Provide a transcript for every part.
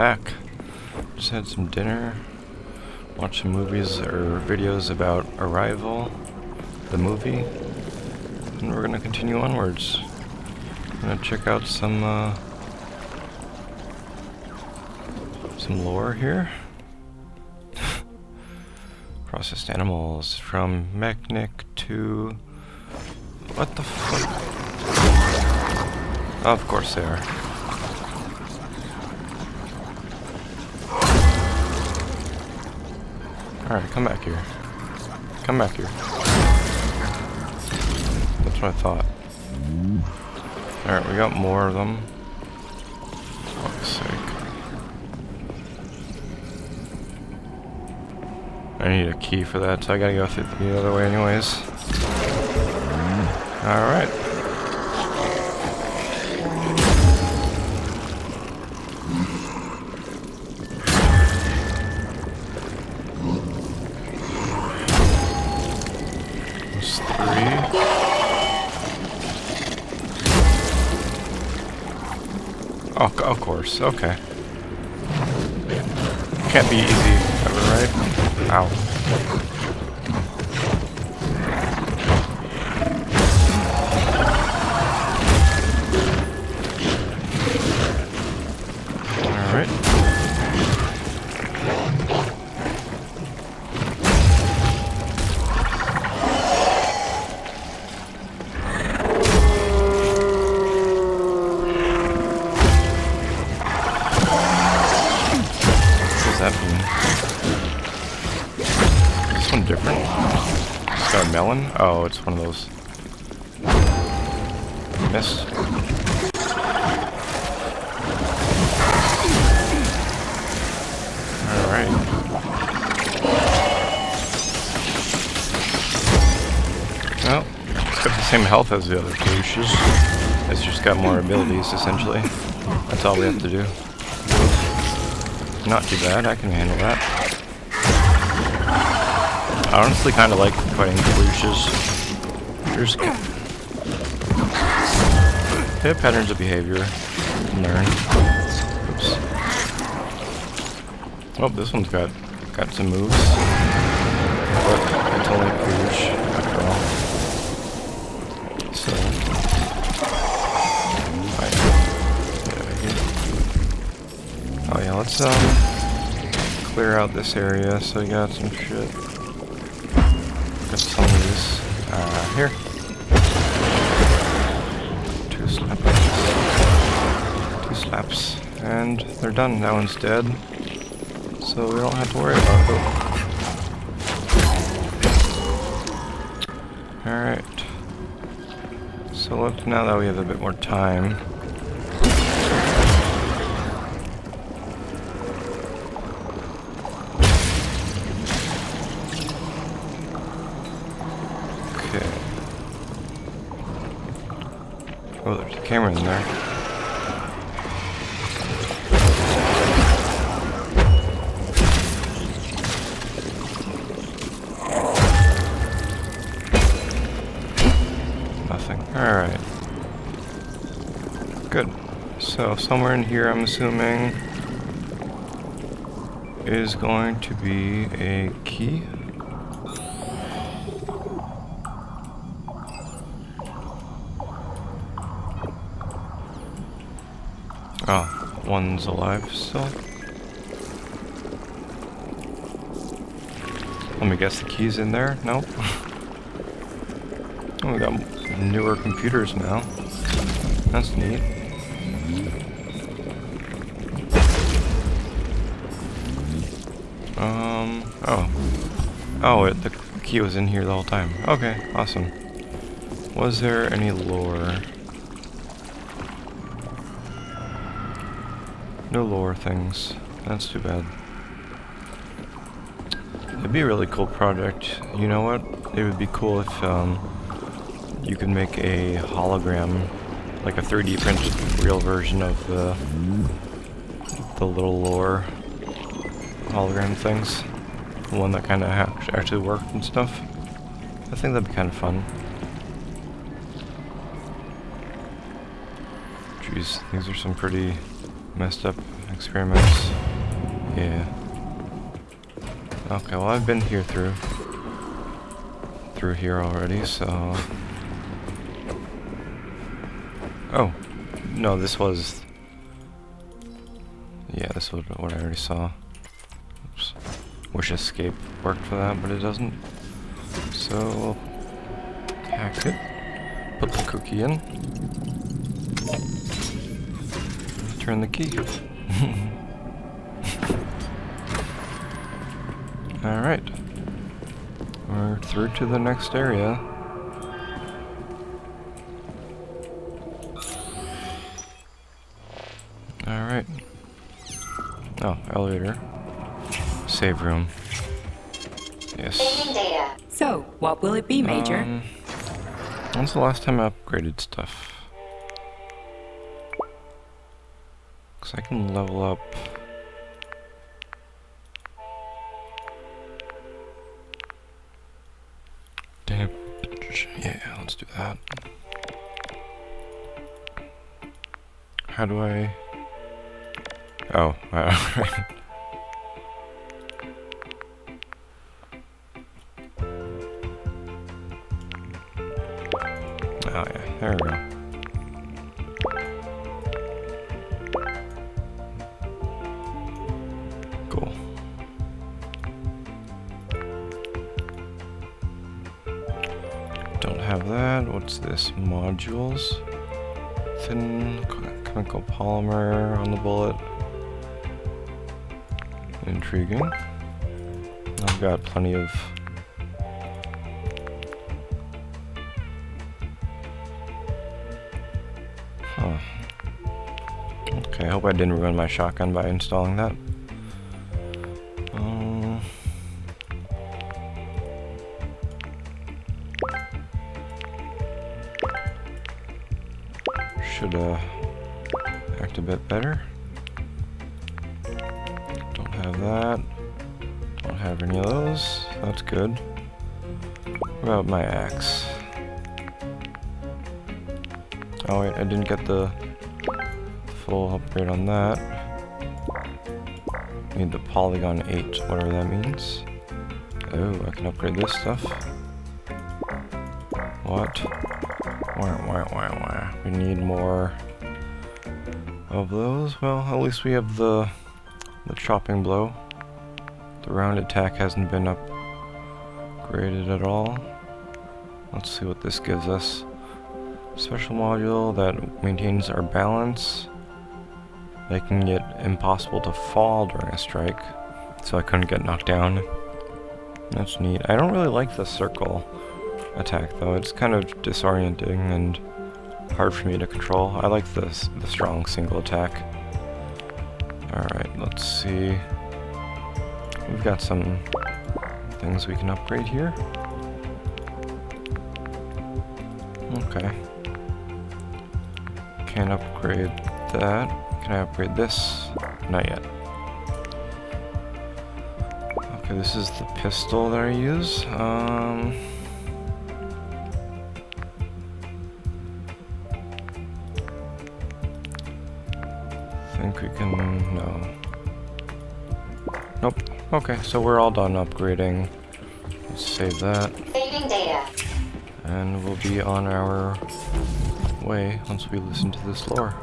Back. Just had some dinner. Watched some movies or videos about Arrival, the movie. And we're gonna continue onwards. I'm gonna check out some lore here. Processed animals from Mechanic to... What the fuck? Of course they are. Alright, come back here. Come back here. That's what I thought. Alright, we got more of them. For fuck's sake. I need a key for that, so I gotta go through the other way anyways. Alright. There's 3. Oh, of course, okay. Can't be easy ever, right? Ow. Alright. What does that mean? This one different? It's got a melon? Oh, it's one of those. Miss. Alright. Well, it's got the same health as the other Peluches. It's just got more abilities, essentially. That's all we have to do. Not too bad, I can handle that. I honestly kind of like fighting Peluches. There's they have patterns of behavior. Learn. Oops. Oh, this one's got some moves. But it's only a Peluche after all. So, oh yeah, let's clear out this area. So we got some shit. Got some of these. Here. 2 slaps. 2 slaps. And they're done. That one's dead. So we don't have to worry about it. Alright. So look, now that we have a bit more time. Oh, there's a camera in there. Nothing. Alright. Good. So, somewhere in here, I'm assuming, is going to be a key. Oh, one's alive still. Let me guess the key's in there? Nope. Oh, we got newer computers now. That's neat. Oh, the key was in here the whole time. Okay, awesome. Was there any lore? No lore things. That's too bad. It'd be a really cool project. You know what? It would be cool if you could make a hologram, like a 3D printed real version of the little lore hologram things. The one that kind of actually worked and stuff. I think that'd be kind of fun. Jeez, these are some pretty messed up experiments. Yeah. Okay, well I've been here through here already, so... Oh! No, this was... Yeah, this was what I already saw. Oops. Wish escape worked for that, but it doesn't. So, we'll hack it. Put the cookie in. Turn the key. Alright. We're through to the next area. Alright. Oh, elevator. Save room. Yes. Saving data. So, what will it be, Major? When's the last time I upgraded stuff? Because I can level up... damage. Yeah, let's do that. How do I... Oh, right. Oh yeah, there we go. Cool. Don't have that. What's this? Modules? Thin chemical polymer on the bullet. Intriguing. I've got plenty of... Huh. Okay, I hope I didn't ruin my shotgun by installing that. Should act a bit better. Don't have that. Don't have any of those. That's good. What about my axe? Oh wait, I didn't get the full upgrade on that. Need the Polygon 8, whatever that means. Oh, I can upgrade this stuff. What? Wah. We need more of those. Well, at least we have the chopping blow. The round attack hasn't been upgraded at all. Let's see what this gives us. Special module that maintains our balance, making it impossible to fall during a strike, so I couldn't get knocked down. That's neat. I don't really like the circle attack though. It's kind of disorienting and hard for me to control. I like the strong single attack. Alright, let's see. We've got some things we can upgrade here. Okay. Can't upgrade that. Can I upgrade this? Not yet. Okay, this is the pistol that I use. Think we can... no. Nope. Okay, so we're all done upgrading. Let's save that. Saving data. And we'll be on our way once we listen to this lore.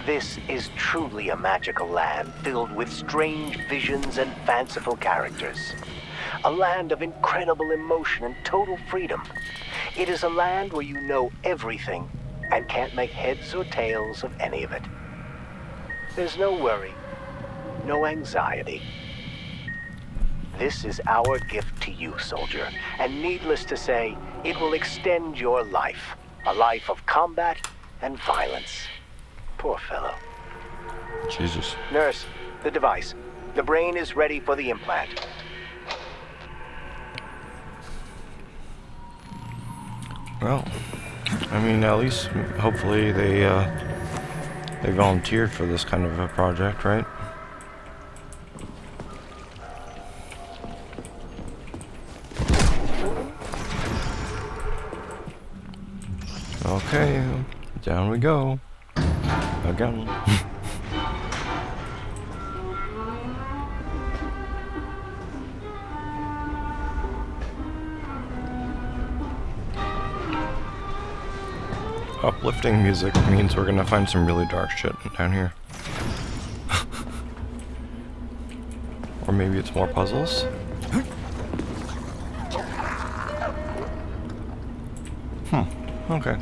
This is truly a magical land filled with strange visions and fanciful characters. A land of incredible emotion and total freedom. It is a land where you know everything and can't make heads or tails of any of it. There's no worry, no anxiety. This is our gift to you, soldier, and needless to say, it will extend your life. A life of combat and violence. Poor fellow. Jesus. Nurse, the device. The brain is ready for the implant. Well, I mean, at least hopefully they volunteered for this kind of a project, right? Okay, down we go. Again. Uplifting music means we're gonna find some really dark shit down here. Or maybe it's more puzzles? Okay.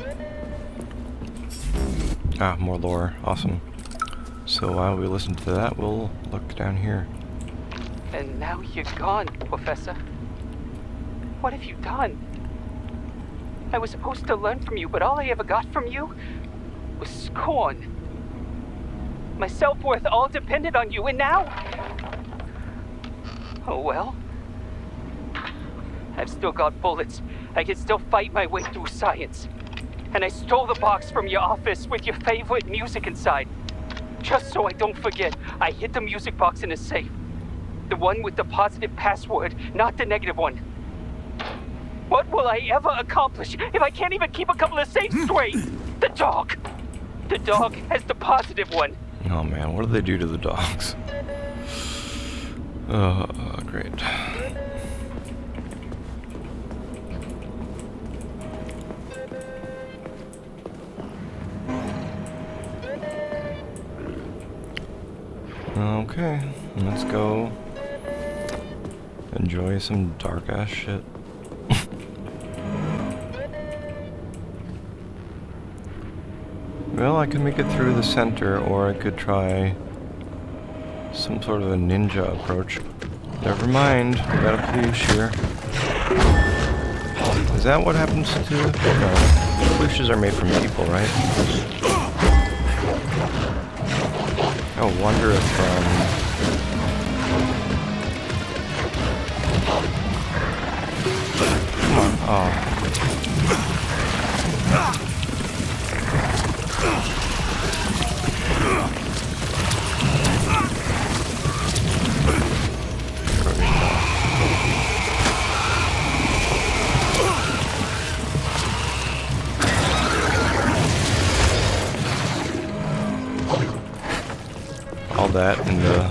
Ah, more lore. Awesome. So while we listen to that, we'll look down here. And now you're gone, Professor. What have you done? I was supposed to learn from you, but all I ever got from you was scorn. My self-worth all depended on you, and now... Oh well. I've still got bullets. I can still fight my way through science. And I stole the box from your office with your favorite music inside. Just so I don't forget, I hid the music box in a safe. The one with the positive password, not the negative one. What will I ever accomplish if I can't even keep a couple of safes straight? The dog! The dog has the positive one. Oh man, what do they do to the dogs? Oh, great. Okay, let's go enjoy some dark ass shit. Well, I could make it through the center, or I could try some sort of a ninja approach. Never mind, we got a Pleush here. Is that what happens to... No, Pleushes are made from people, right? I wonder if, Come on, oh. All that and the...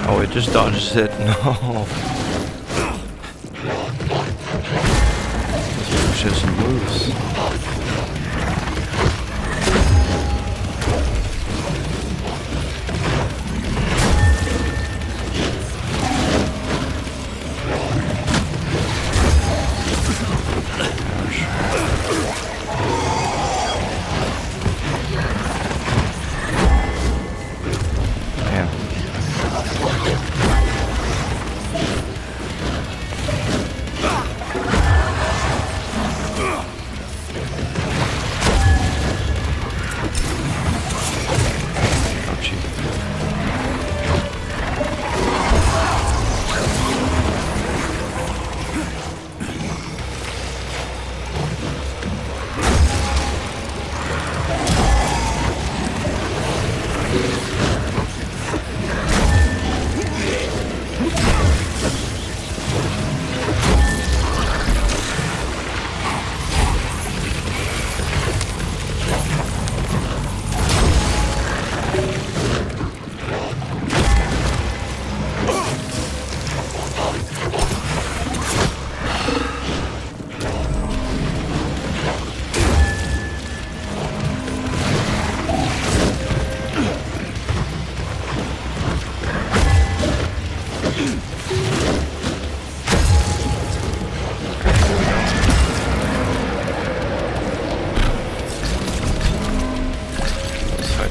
Oh, it just dodges it. No. This just moves.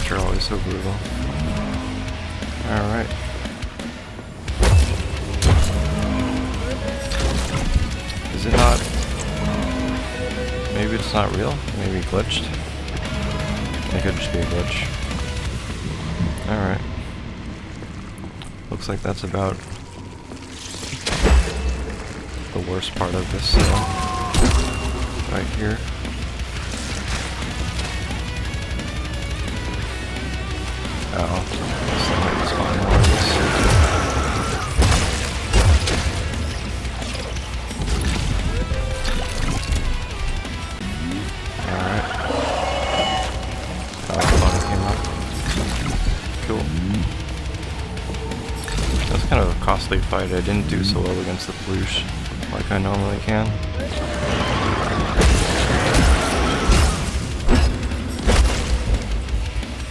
These are always so brutal. Alright. Is it not? Maybe it's not real? Maybe glitched? It could just be a glitch. Alright. Looks like that's about the worst part of this right here. Oh, somebody spawned more of this. Alright. Oh, cool. That's kind of a costly fight. I didn't do so well against the Ploosh like I normally can.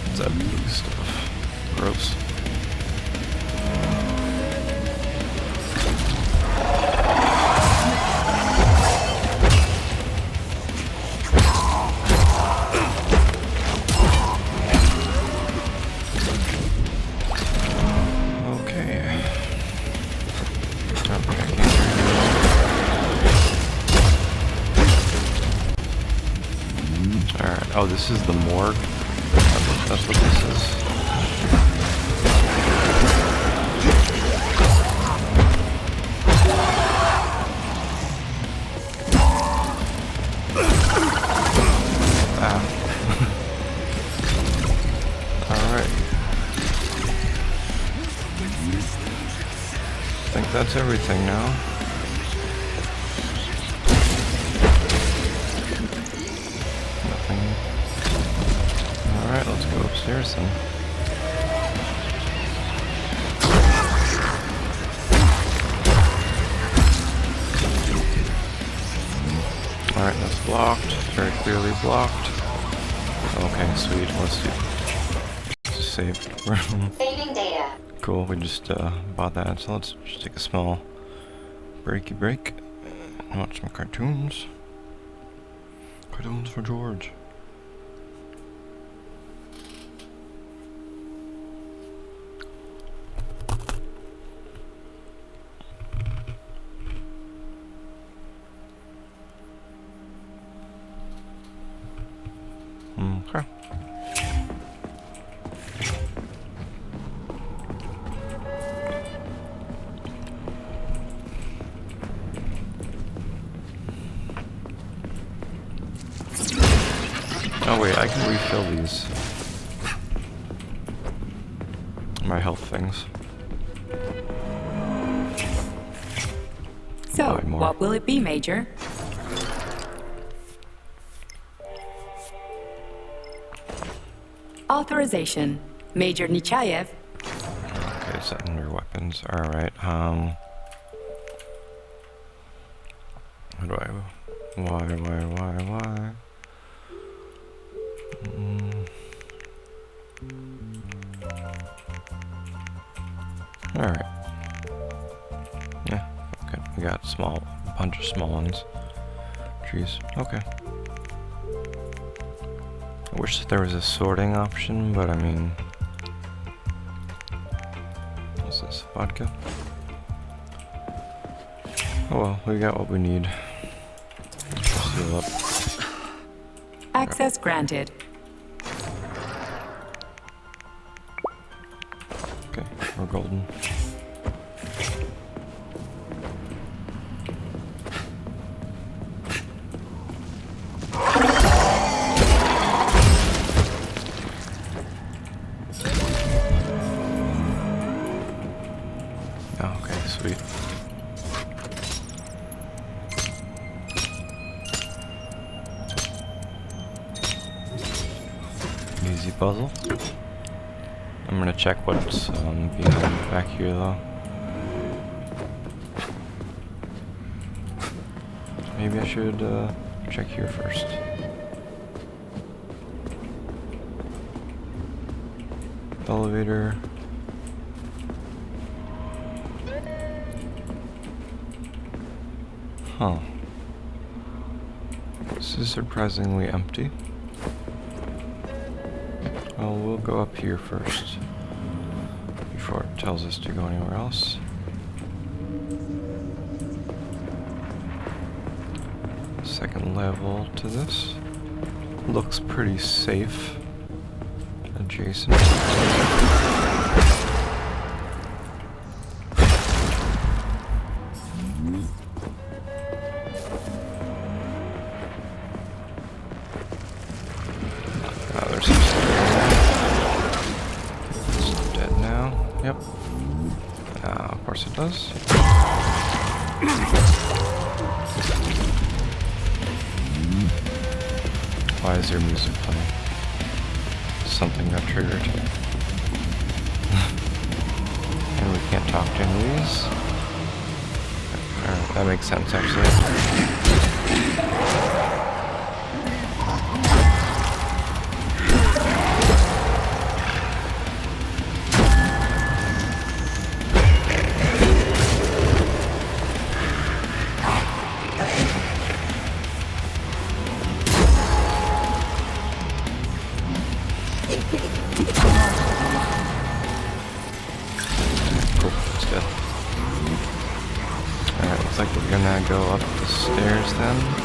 What's that blue stuff? Gross. Oh, this is the morgue? That's what this is. Ah. Alright. I think that's everything now. Alright, let's go upstairs then. Alright, that's blocked. Very clearly blocked. Okay, sweet. Let's do save room. Saving data. Cool, we just bought that, so let's just take a small breaky break and watch some cartoons. Cartoons for George. Okay. Oh wait, I can refill these. My health things. So, Buy more. what will it be, Major? Authorization. Major Nechayev. Okay, set under weapons. Alright, how do I... Why? Alright. Yeah, okay. We got a bunch of small ones. Trees. Okay. I wish there was a sorting option, but I mean... What's this? Vodka? Oh well, we got what we need. Let's just heal up. Access granted. Okay, we're golden. Oh, okay, sweet. Easy puzzle. I'm gonna check what's behind back here though. Maybe I should check here first. Elevator. Huh. This is surprisingly empty. Well, we'll go up here first before it tells us to go anywhere else. Second level to this. Looks pretty safe. Adjacent. There's some stuff. It's dead now. Yep. Of course it does. Why is there music playing? Something got triggered. connecting these. Alright, that makes sense actually. Cool, that's good. Alright, looks like we're gonna go up the stairs then.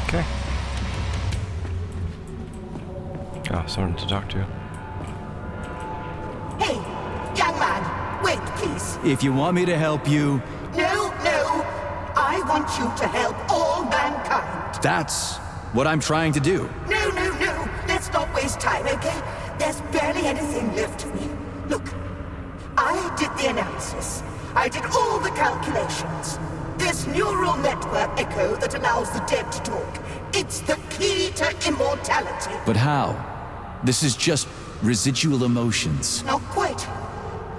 Okay. Oh, someone to talk to. Hey, young man, wait, please. If you want me to help you, No, no. I want you to help all mankind. that's what I'm trying to do. No, no, no. Let's not waste time, okay? There's barely anything left of me. Look, I did the analysis. I did all the calculations. This neural network echo that allows the dead to talk. It's the key to immortality. But how? This is just residual emotions. Not quite.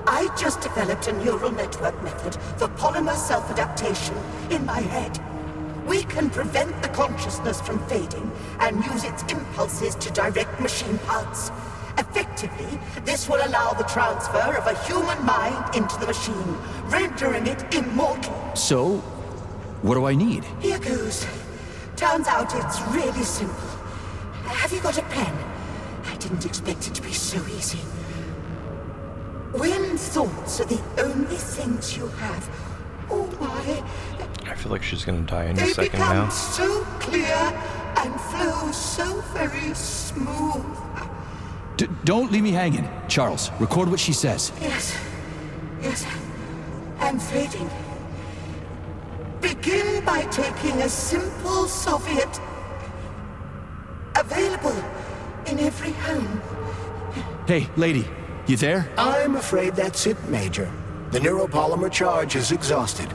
I just developed a neural network method for polymer self-adaptation in my head. We can prevent the consciousness from fading and use its impulses to direct machine parts. Effectively, this will allow the transfer of a human mind into the machine, rendering it immortal. So, what do I need? Here goes. Turns out it's really simple. Have you got a pen? I didn't expect it to be so easy. When thoughts are the only things you have, oh my, I feel like she's gonna die in a they second become now. so clear and flow so very smooth. Don't leave me hanging. Charles, record what she says. Yes, yes, I'm fading. Begin by taking a simple Soviet, available in every home. Hey, lady, you there? I'm afraid that's it, Major. The neuropolymer charge is exhausted.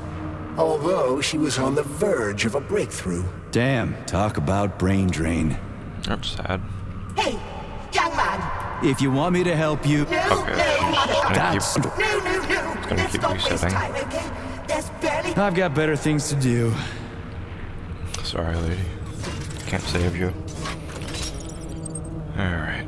Although she was on the verge of a breakthrough. Damn, talk about brain drain. That's sad. Hey, young man. If you want me to help you, No, Okay, no, she's not just gonna That's- keep. No, no, no. gonna Let's keep not waste resetting. time, okay? There's barely. I've got better things to do. Sorry, lady. Can't save you. Alright.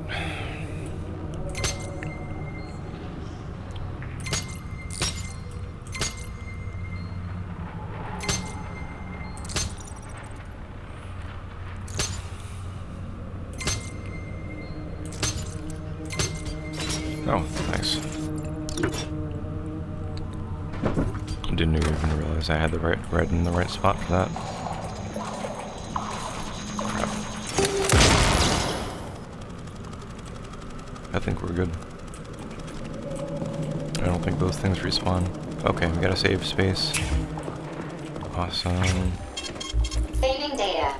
Oh, nice. I didn't even realize I had the red in the right spot for that. Crap. I think we're good. I don't think those things respawn. Okay, we got a save space. Awesome. Saving data.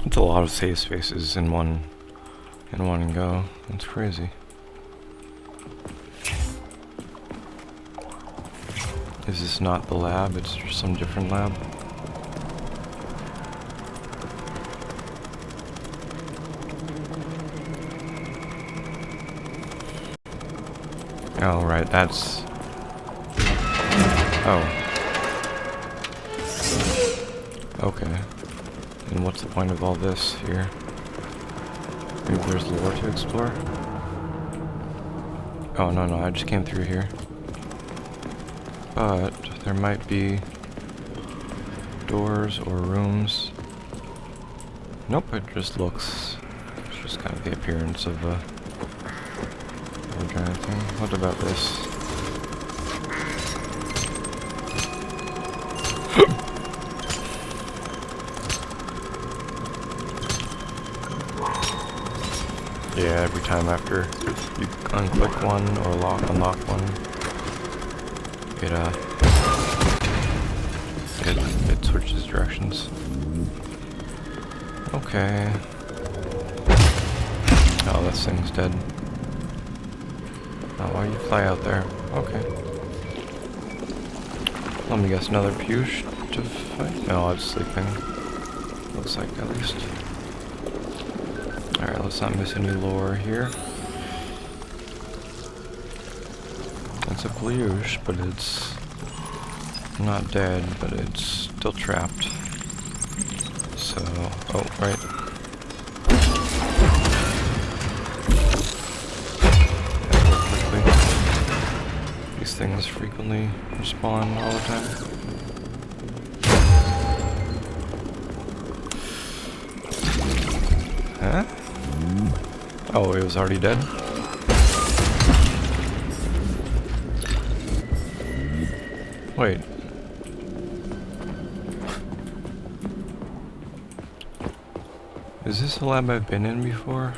It's a lot of save spaces in one go. That's crazy. Is this not the lab? It's just some different lab. Oh, right, that's... Oh. Okay. And what's the point of all this here? Maybe there's lore to explore? Oh, no, I just came through here. But there might be doors or rooms. Nope, it just looks... It's just kind of the appearance of a giant thing. What about this? Yeah, every time after you unclick one or unlock one, it switches directions. Okay. Oh, this thing's dead. Oh, why you fly out there? Okay. Let me guess, another Push. to fight? No, it's sleeping. Looks like, at least. Alright, let's not miss any lore here. It's a Pleiush, but it's not dead, but it's still trapped. So, oh, right. These things frequently respawn all the time. Huh? Oh, it was already dead? Wait. Is this a lab I've been in before?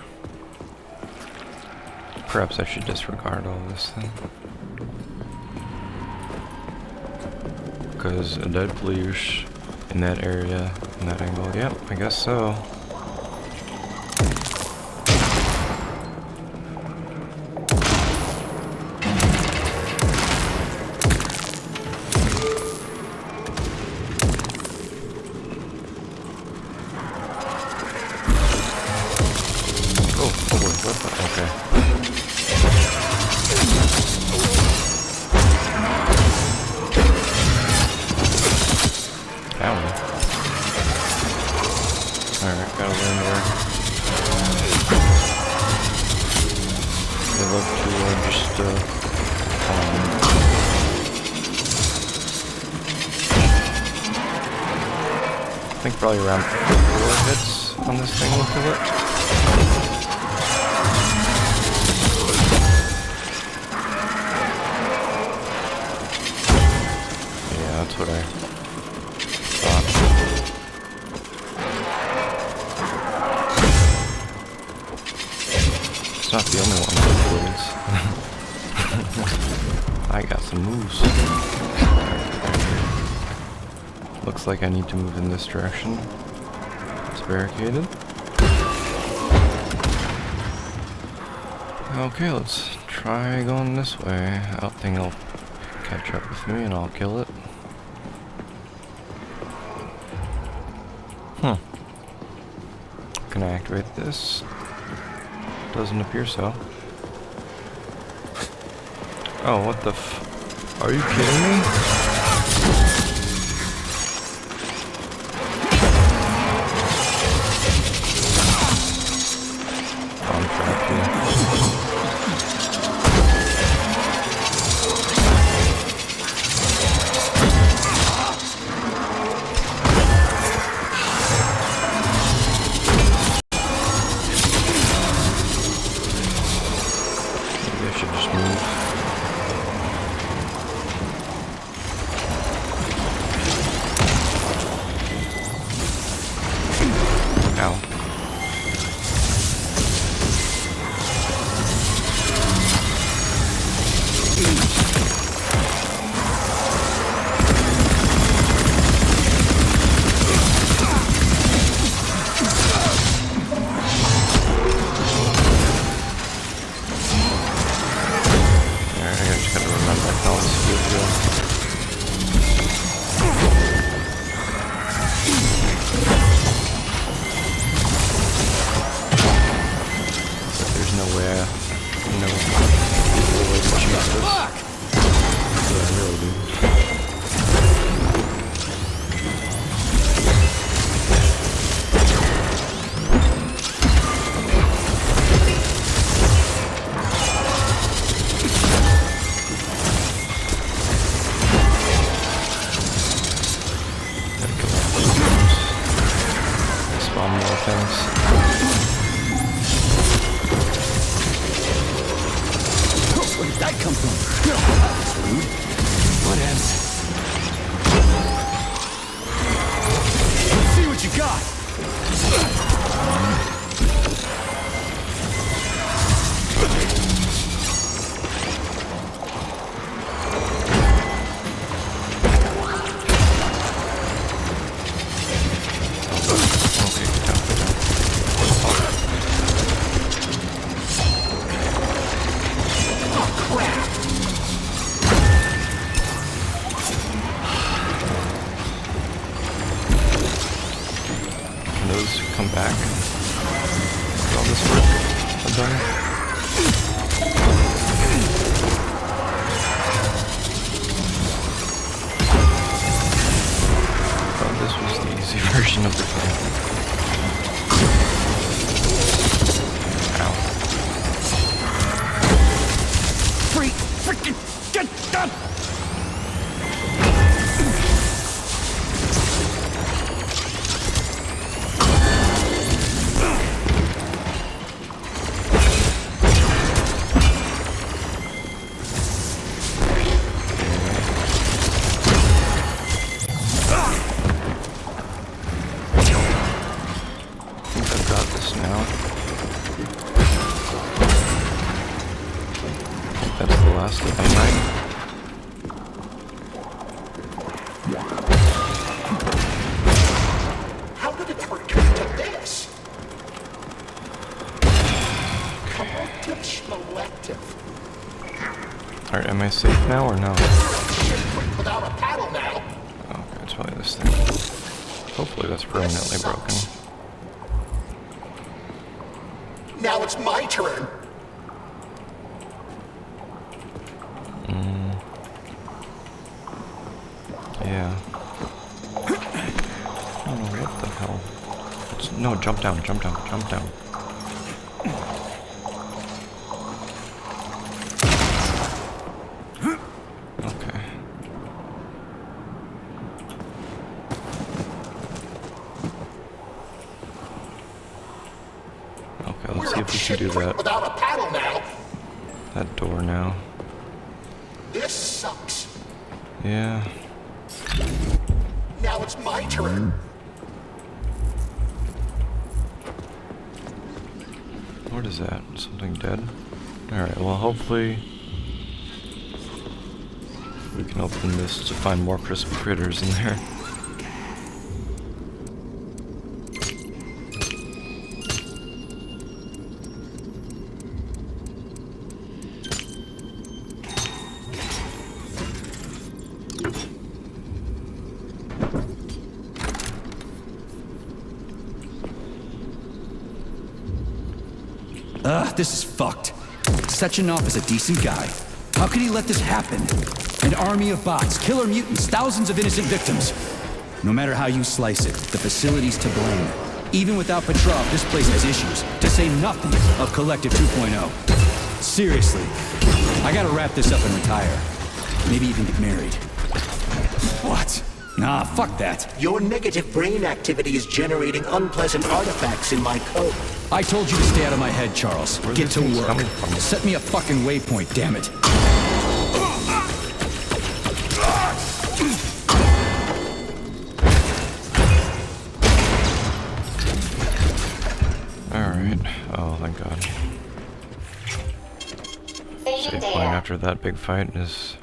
Perhaps I should disregard all this then. Because a dead Pleiush in that area, in that angle, yep, I guess so. Alright, gotta learn where. They love to just, I think probably around 4 hits on this thing will kill it. Yeah, that's what I thought. Not the only one with blades. I got some moves. Looks like I need to move in this direction. It's barricaded. Okay, let's try going this way. I think it'll catch up with me and I'll kill it. Can I activate this? Doesn't appear so. Oh, what the f... Are you kidding me? I'm trapped here. come back. Get all this work done. Thought this was the easy version of the game. Ow. Freaking get done! How did it turn to this? Collective selective. Alright, am I safe now or no? Without a paddle now. Okay, it's probably this thing. Hopefully that's permanently broken. Now it's my turn. Yeah. I don't know what the hell. No, jump down, jump down, jump down. Okay. Okay, let's see if we can do that. Without a paddle now. That door now. This sucks. Yeah. Now it's my turn. What is that? Something dead? Alright, well hopefully we can open this to find more crispy critters in there. This is fucked. Sechenov is a decent guy. How could he let this happen? An army of bots, killer mutants, thousands of innocent victims. No matter how you slice it, the facility's to blame. Even without Petrov, this place has issues, to say nothing of Collective 2.0. Seriously, I gotta wrap this up and retire. Maybe even get married. What? Nah, fuck that. Your negative brain activity is generating unpleasant artifacts in my code. I told you to stay out of my head, Charles. Where's Get to this work. coming from? Set me a fucking waypoint, damn it. Alright. Oh, thank God. Saving Save point data. after that big fight is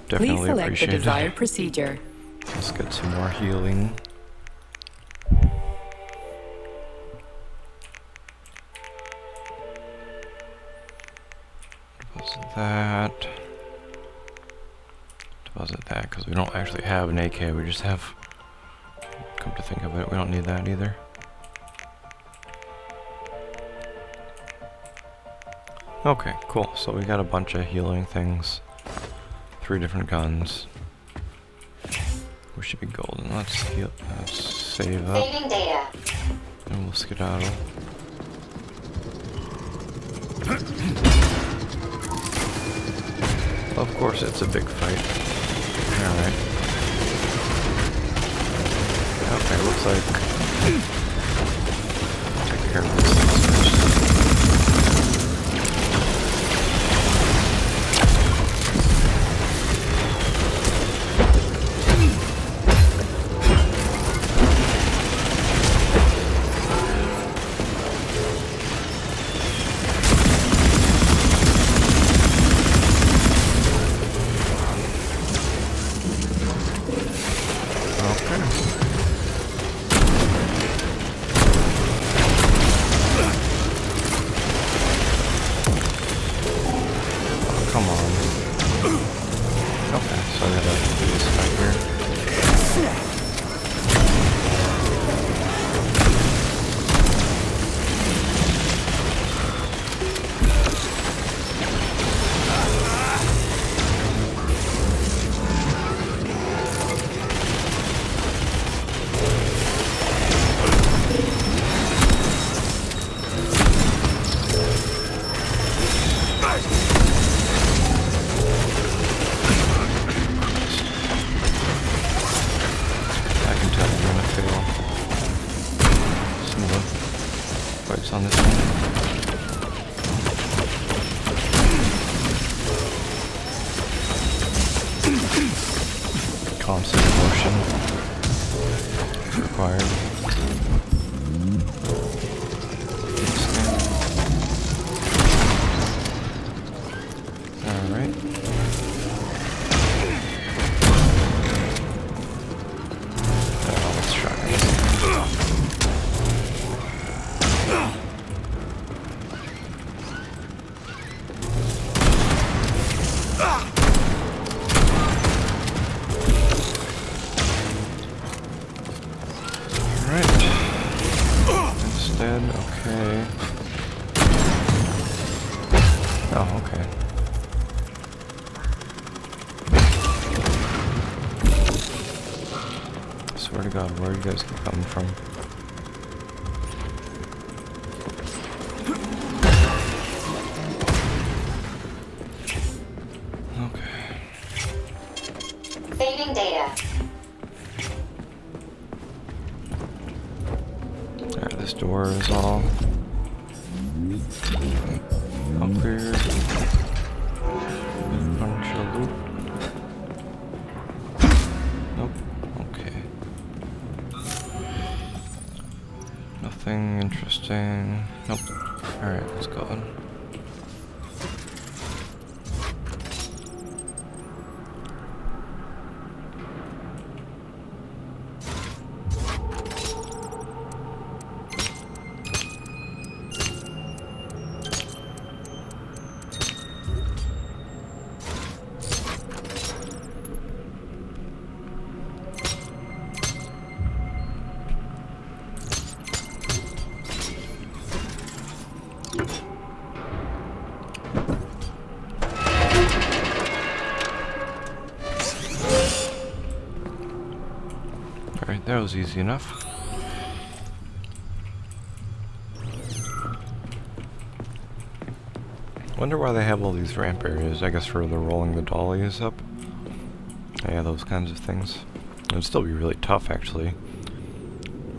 Please definitely select the appreciated. desired procedure. Let's get some more healing. Deposit that. Deposit that, because we don't actually have an AK, we just have... Come to think of it, we don't need that either. Okay, cool. So we got a bunch of healing things. 3 different guns. We should be golden. Let's heal. Let's save up. Saving data. And we'll skedaddle. Of course, it's a big fight. Alright. Okay, looks like... Take care of this first. What's on this one? Constant motion required. Alright. Let's try this. Instead, okay. Oh, okay. Swear to God, where are you guys coming from? Okay. Saving data. Alright, this door is all clear. Punch a loop. Nope. Okay. Nothing interesting. Nope. Alright, let's go on. Alright, that was easy enough. Wonder why they have all these ramp areas. I guess for the rolling the dollies up. Yeah, those kinds of things. It would still be really tough, actually.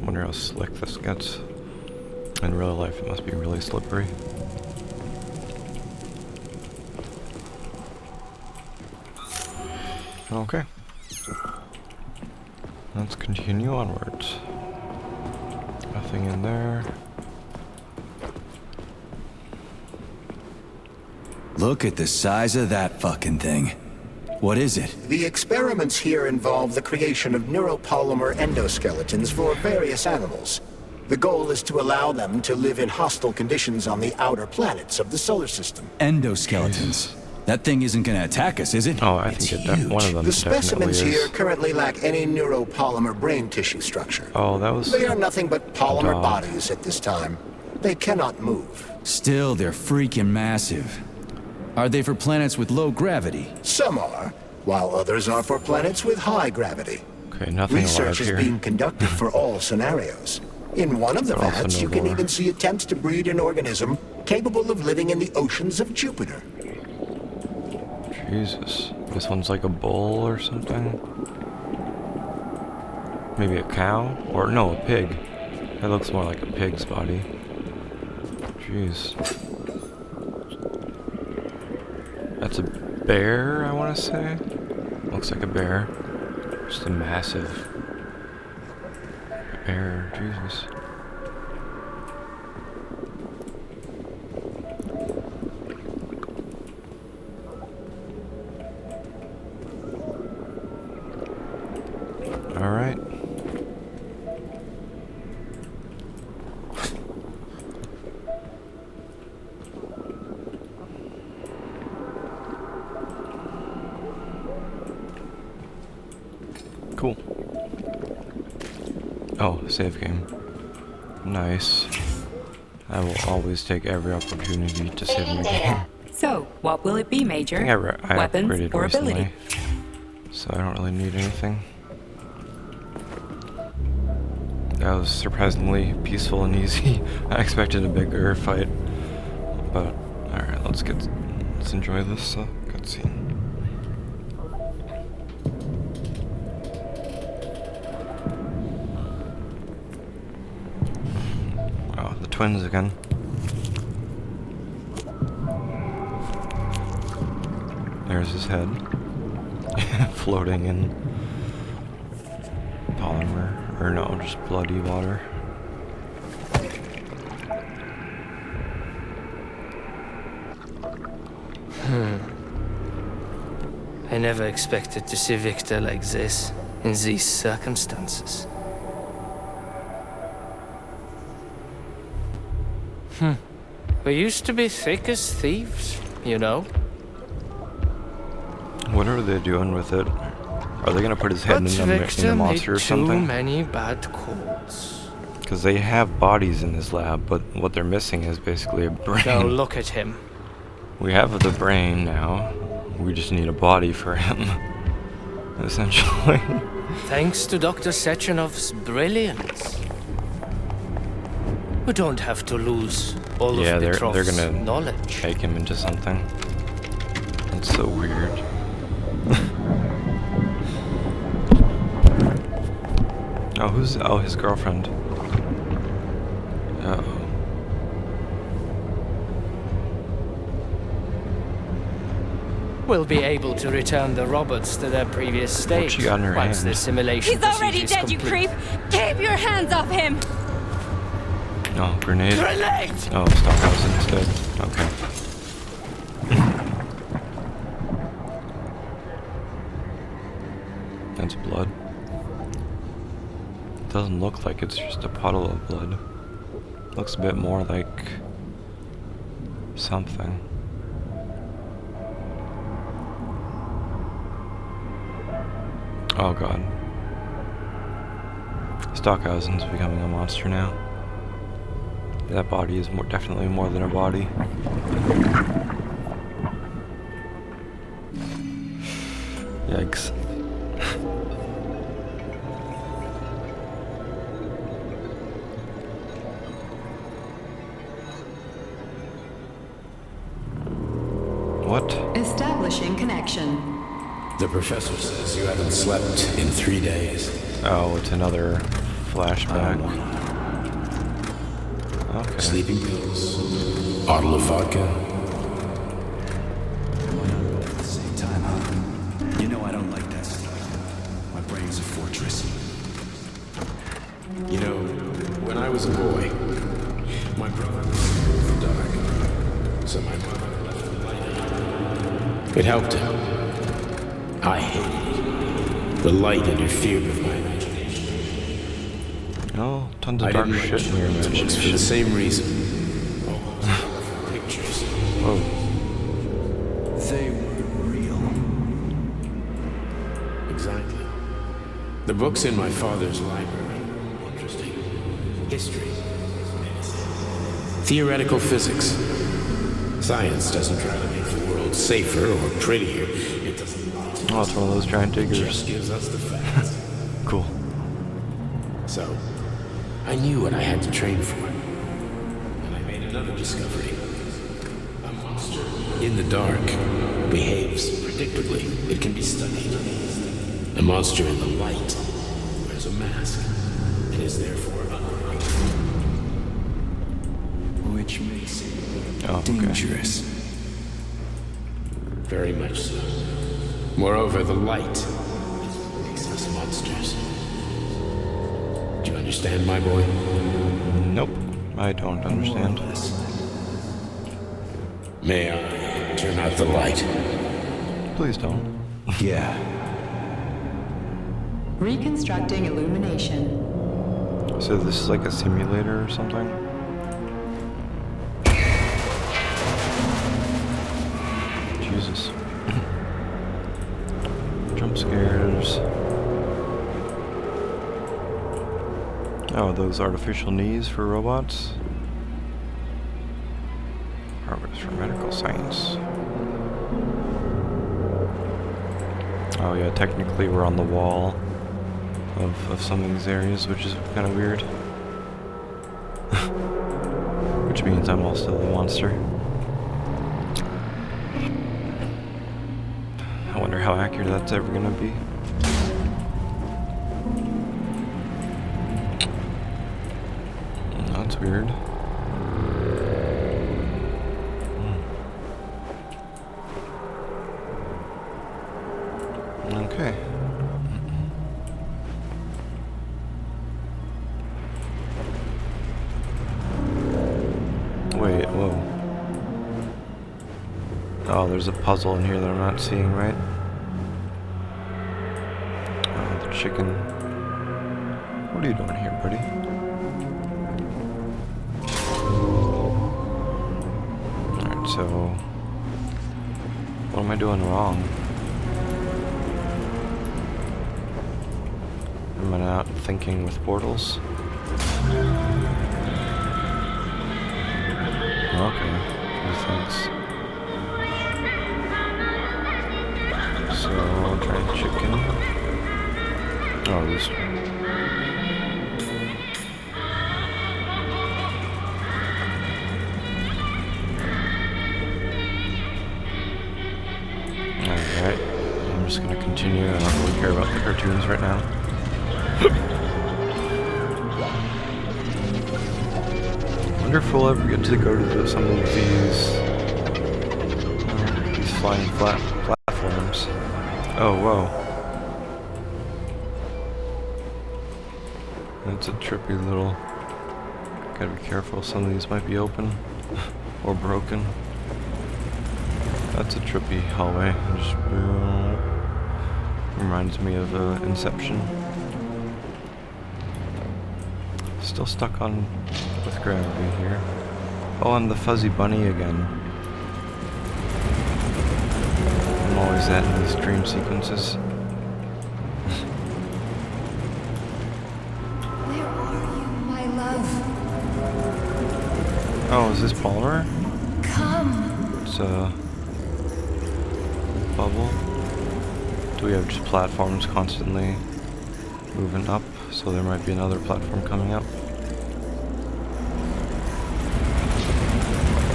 Wonder how slick this gets. In real life, it must be really slippery. Okay. Let's continue onwards. Nothing in there. Look at the size of that fucking thing. What is it? The experiments here involve the creation of neuropolymer endoskeletons for various animals. The goal is to allow them to live in hostile conditions on the outer planets of the solar system. Endoskeletons. That thing isn't gonna attack us, is it? Oh, I It's think one of them The definitely specimens is. here currently lack any neuropolymer brain tissue structure. Oh, that was... They are nothing but polymer dog. bodies at this time. They cannot move. Still, they're freaking massive. Are they for planets with low gravity? Some are, while others are for planets with high gravity. Okay, nothing alive Research is here. being conducted for all scenarios. In one of the But also vats, no you can lore. even see attempts to breed an organism capable of living in the oceans of Jupiter. Jesus. This one's like a bull or something? Maybe a cow? Or no, a pig. That looks more like a pig's body. Jeez. That's a bear, I want to say? Looks like a bear. Just a massive bear. Jesus. All right. Cool. Oh, save game. Nice. I will always take every opportunity to save my game. So, what will it be, I Major? think I Weapons upgraded or recently, ability? so I don't really need anything. That was surprisingly peaceful and easy. I expected a bigger fight, but alright, let's enjoy this cutscene. Wow, the twins again. There's his head. Floating in polymer. Or no, just bloody water. I never expected to see Victor like this, in these circumstances. We used to be thick as thieves, you know? What are they doing with it? Are they gonna put his head in the Victor monster or made something? too many bad calls. Because they have bodies in this lab, but what they're missing is basically a brain. Now look at him. We have the brain now. We just need a body for him. Essentially. Thanks to Dr. Sechenov's brilliance. We don't have to lose all Yeah, of they're Petrov's gonna knowledge. make him into something. That's so weird. Oh, his girlfriend. Uh-oh. We'll be able to return the robots to their previous state What's she got in her once hand? the simulation He's already procedure is dead, you complete. creep! Keep your hands off him! Oh, grenade. Grenade! Oh, Stockhausen is dead. Okay. That's blood. It doesn't look like it's just a puddle of blood. Looks a bit more like something. Oh god. Stockhausen's becoming a monster now. That body is definitely more than a body. Yikes. What? Establishing connection. The professor says you haven't slept in 3 days. Oh, it's another flashback. Okay. Sleeping pills, bottle of vodka. At the same time, huh? You know I don't like that stuff. My brain's a fortress. You know, when I was a boy, my brother was in the dark, so my mother left the light on. It helped him. I hated it. The light interfered with my imagination. Oh, tons I of dark didn't like shit in your children's books for imagination. the same reason. All those colorful pictures. Whoa. They were real. Exactly. The books in my father's library were interesting. History, medicine, theoretical physics. Science doesn't try to make the world safer or prettier. It doesn't lie to Oh, us. it's one of those giant It diggers. just gives us the facts. Cool. So, I knew what I had to train for. And I made another discovery. A monster in the dark behaves predictably. It can be studied. A monster in the light wears a mask and is therefore unreal. Which makes it Oh, okay. dangerous. Very much so. Moreover, the light is what makes us monsters. Do you understand, my boy? Nope. I don't understand. May I turn out the light? Please don't. Yeah. Reconstructing illumination. So this is like a simulator or something? Jesus. Jump scares. Oh, those artificial knees for robots? Progress for medical science. Oh yeah, technically we're on the wall of some of these areas, which is kind of weird. Which means I'm also the monster. I wonder how accurate that's ever gonna be. That's weird. there's a puzzle in here that I'm not seeing, right? The chicken. What are you doing here, buddy? Alright, so... what am I doing wrong? Am I not thinking with portals? Okay, thanks. So, try chicken. Oh, this one. Alright, I'm just gonna continue. I don't really care about the cartoons right now. I wonder if we'll ever get to go to some of these flying platforms. Oh, whoa. That's a trippy little... Gotta be careful, some of these might be open or broken. That's a trippy hallway. It just reminds me of Inception. Still stuck on with gravity here. Oh, I'm the fuzzy bunny again. I'm always that in these dream sequences. Where are you, my love? Oh, is this Polymer? Come. It's a bubble. Do we have just platforms constantly moving up? So there might be another platform coming up.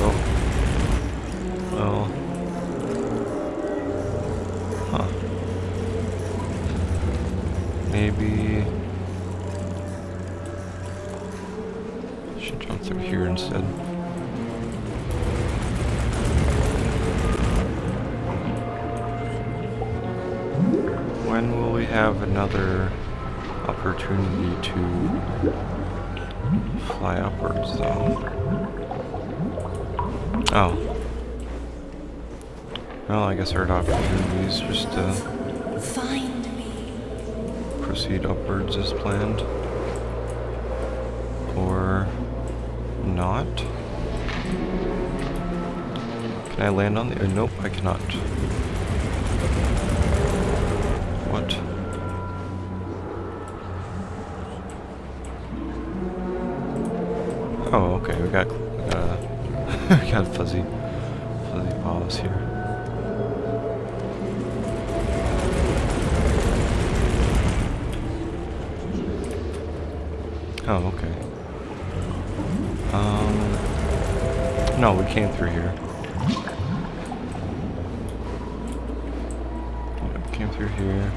Oh. Well. Huh. Maybe... I should jump through here instead. When will we have another opportunity to fly upwards, though? Oh. Well, I guess our opportunity is just to Find me. proceed upwards as planned. Or not? Can I land on the... nope, I cannot. What? Oh, okay, we got we got fuzzy paws here. Oh, okay. No, we came through here. Yeah, came through here.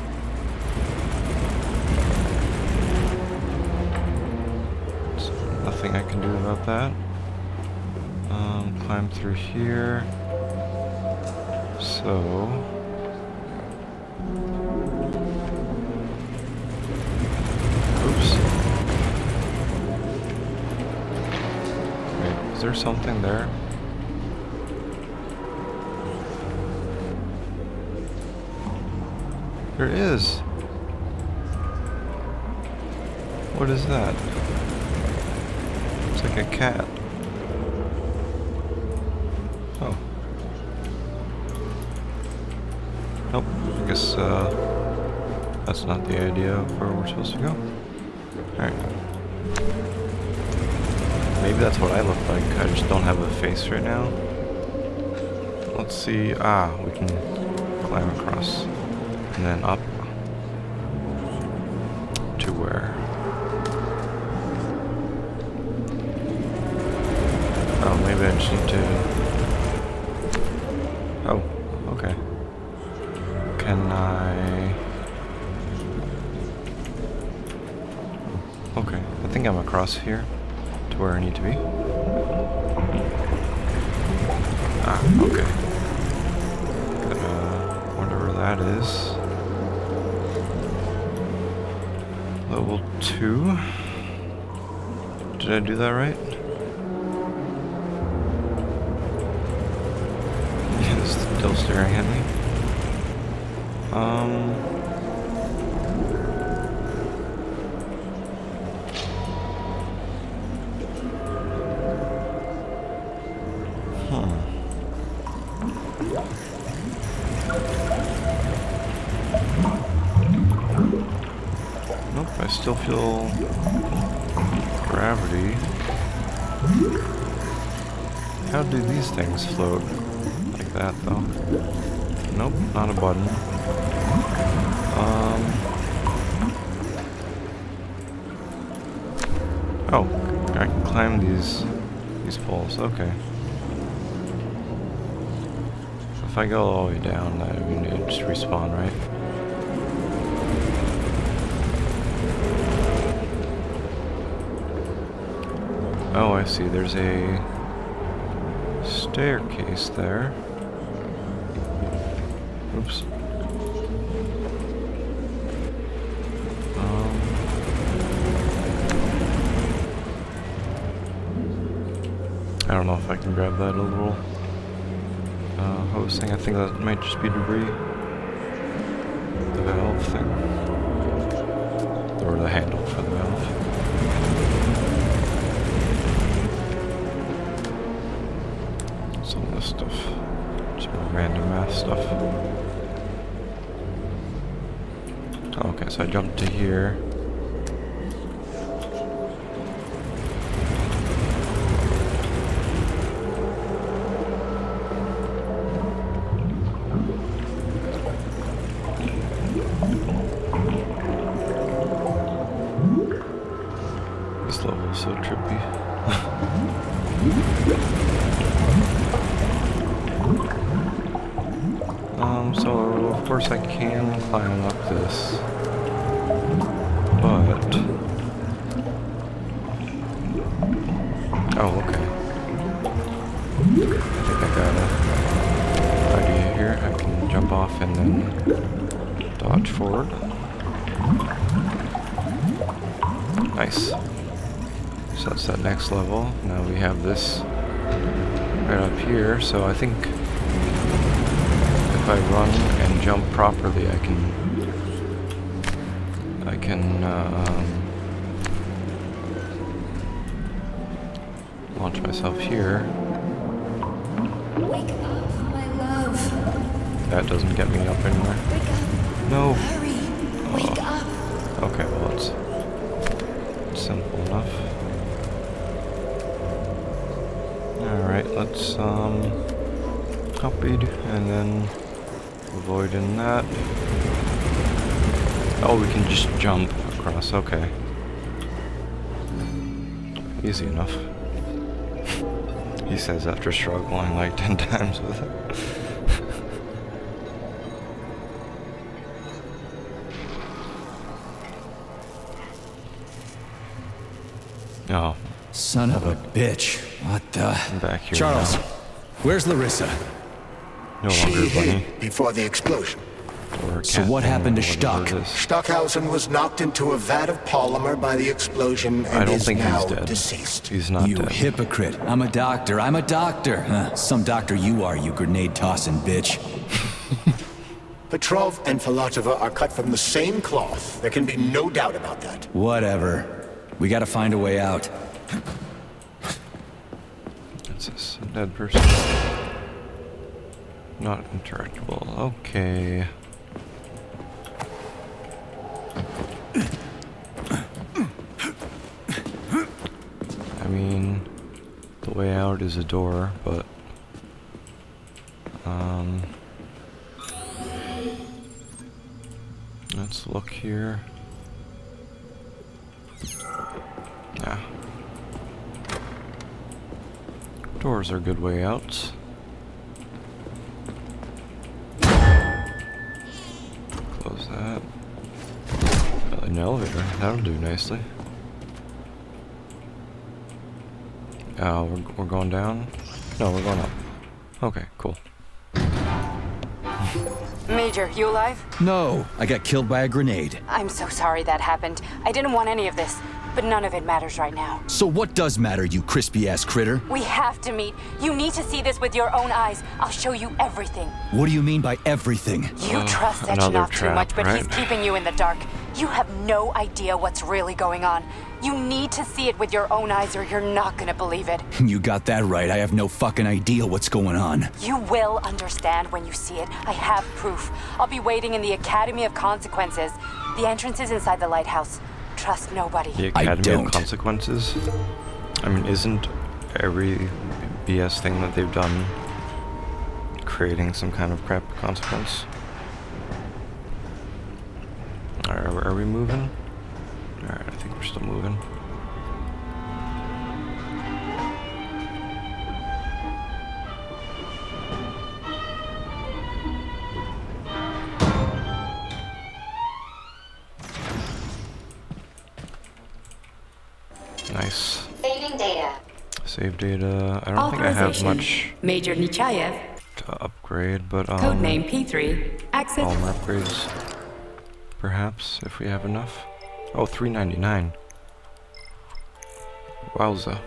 Nothing I can do about that. Climb through here. So... oops. Wait, is there something there? There is! What is that? It's like a cat. Oh. Nope. I guess that's not the idea of where we're supposed to go. Alright. Maybe that's what I look like. I just don't have a face right now. Let's see. Ah, we can climb across. And then up. To where? Oh, maybe I just need to... oh, okay. Can I... okay, I think I'm across here to where I need to be. Ah, okay. Wonder where that is. Level 2. Did I do that right? Still staring at me. Nope, I still feel gravity. How do these things float? Like that, though. Nope, not a button. Oh, I can climb these poles. Okay. If I go all the way down, that would mean it just respawn, right? Oh, I see. There's a staircase there. Oops. I don't know if I can grab that little hose thing. I think that might just be debris. The valve thing. Or the handle for the valve. Some of this stuff. Some random math stuff. Okay, so I jumped to here. This level is so trippy. So of course I can climb up this, but oh, okay. I think I got an idea here. I can jump off and then dodge forward. Nice. So that's that next level. Now we have this right up here, so I think if I run and jump properly, I can launch myself here. Wake up, my love. That doesn't get me up anywhere. Wake up. No. Hurry. Wake up. Okay, well it's simple enough. Alright, let's copied and then avoid in that. Oh, we can just jump across, okay. Easy enough. He says after struggling like 10 times with it. Oh. Son of a bitch. What the? I'm back here Charles, now. where's Larissa? No She longer bunny. hid before the explosion. Or So cat what thing, happened to or whatever Stock? it is. Stockhausen was knocked into a vat of polymer by the explosion I and don't is think now he's dead. deceased. He's not You dead. hypocrite. I'm a doctor. I'm a doctor. Some doctor you are, you grenade-tossing bitch. Petrov and Filatova are cut from the same cloth. There can be no doubt about that. Whatever. We gotta find a way out. It's this dead person. Not interactable. Okay. I mean, the way out is a door, but let's look here. Yeah. Doors are a good way out. Close that. An elevator, that'll do nicely. We're going down? No, we're going up. Okay, cool. Major, you alive? No, I got killed by a grenade. I'm so sorry that happened. I didn't want any of this. But none of it matters right now. So what does matter, you crispy-ass critter? We have to meet. You need to see this with your own eyes. I'll show you everything. What do you mean by everything? You trust Sechenov too much, but he's keeping you in the dark. You have no idea what's really going on. You need to see it with your own eyes or you're not gonna believe it. You got that right. I have no fucking idea what's going on. You will understand when you see it. I have proof. I'll be waiting in the Academy of Consequences. The entrance is inside the lighthouse. Trust nobody. The Academy of Consequences? I mean, isn't every BS thing that they've done creating some kind of crap consequence? Are we moving? Alright, I think we're still moving. Nice. Saving data. Save data. I don't think I have much Major Nechayev. to upgrade, but Codename P3. Access. Polymer upgrades. Perhaps, if we have enough. Oh, $3.99. Wowza.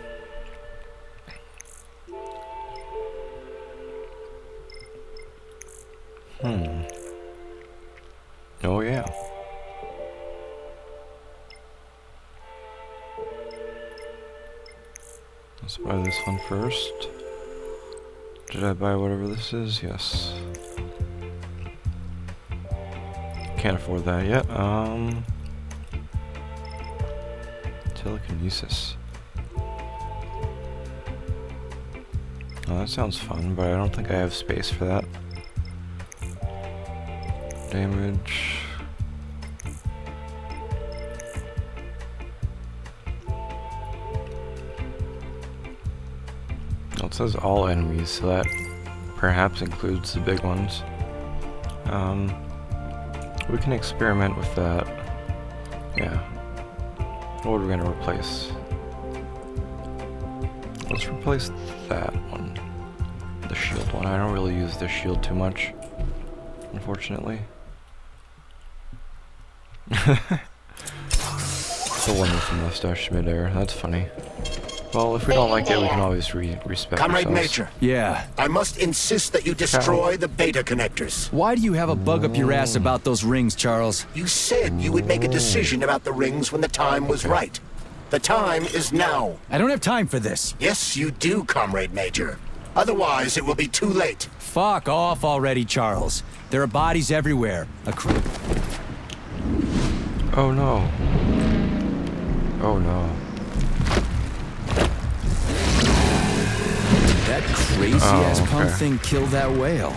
Oh yeah. Let's buy this one first. Did I buy whatever this is? Yes. Can't afford that yet. Telekinesis. Oh, that sounds fun, but I don't think I have space for that. Damage. Well, it says all enemies, so that perhaps includes the big ones. We can experiment with that. Yeah. What are we gonna replace? Let's replace that one. The shield one. I don't really use the shield too much, unfortunately. The one with the mustache midair. That's funny. Well, if we don't like it, we can always respect Comrade ourselves. Major. Yeah. I must insist that you destroy the beta connectors. Why do you have a bug up your ass about those rings, Charles? You said you would make a decision about the rings when the time was right. The time is now. I don't have time for this. Yes, you do, Comrade Major. Otherwise, it will be too late. Fuck off already, Charles. There are bodies everywhere. Oh no. Oh no. That crazy-ass pump thing killed that whale.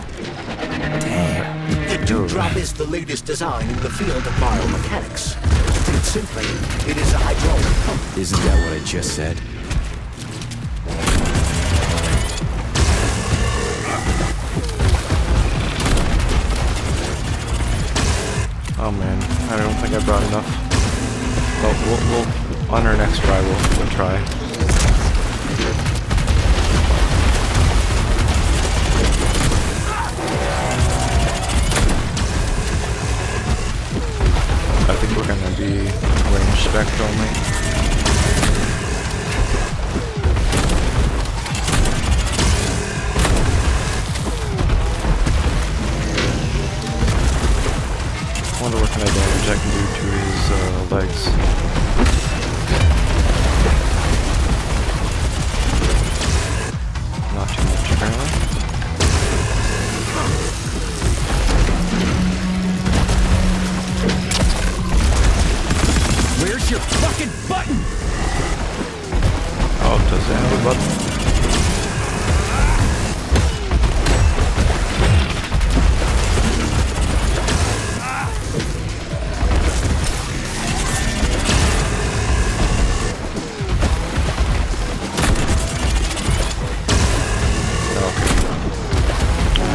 Damn. The Dewdrop is the latest design in the field of biomechanics. Put simply, it is a hydraulic pump. Isn't that what I just said? Oh man, I don't think I brought enough. But we'll on our next try, we'll try. I think we're gonna be range spec only. Wonder what kind of damage I can do to his legs. Not too much, apparently. Where's your fucking button? Oh, does it have a button?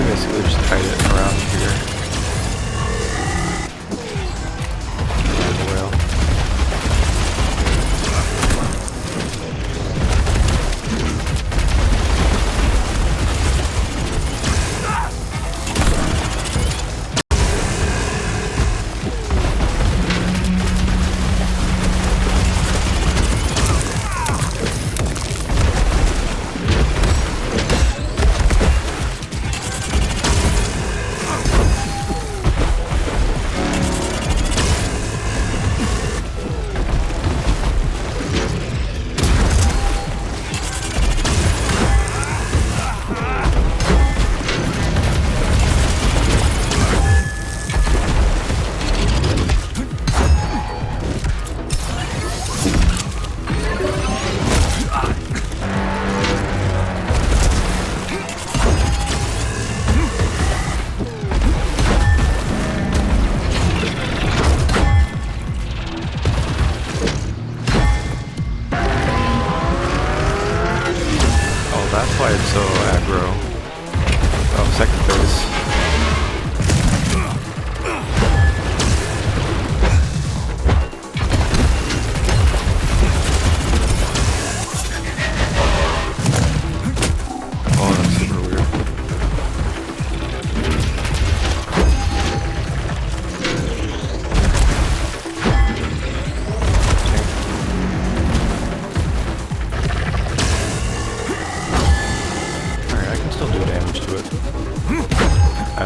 Basically just tied it around here. The whale.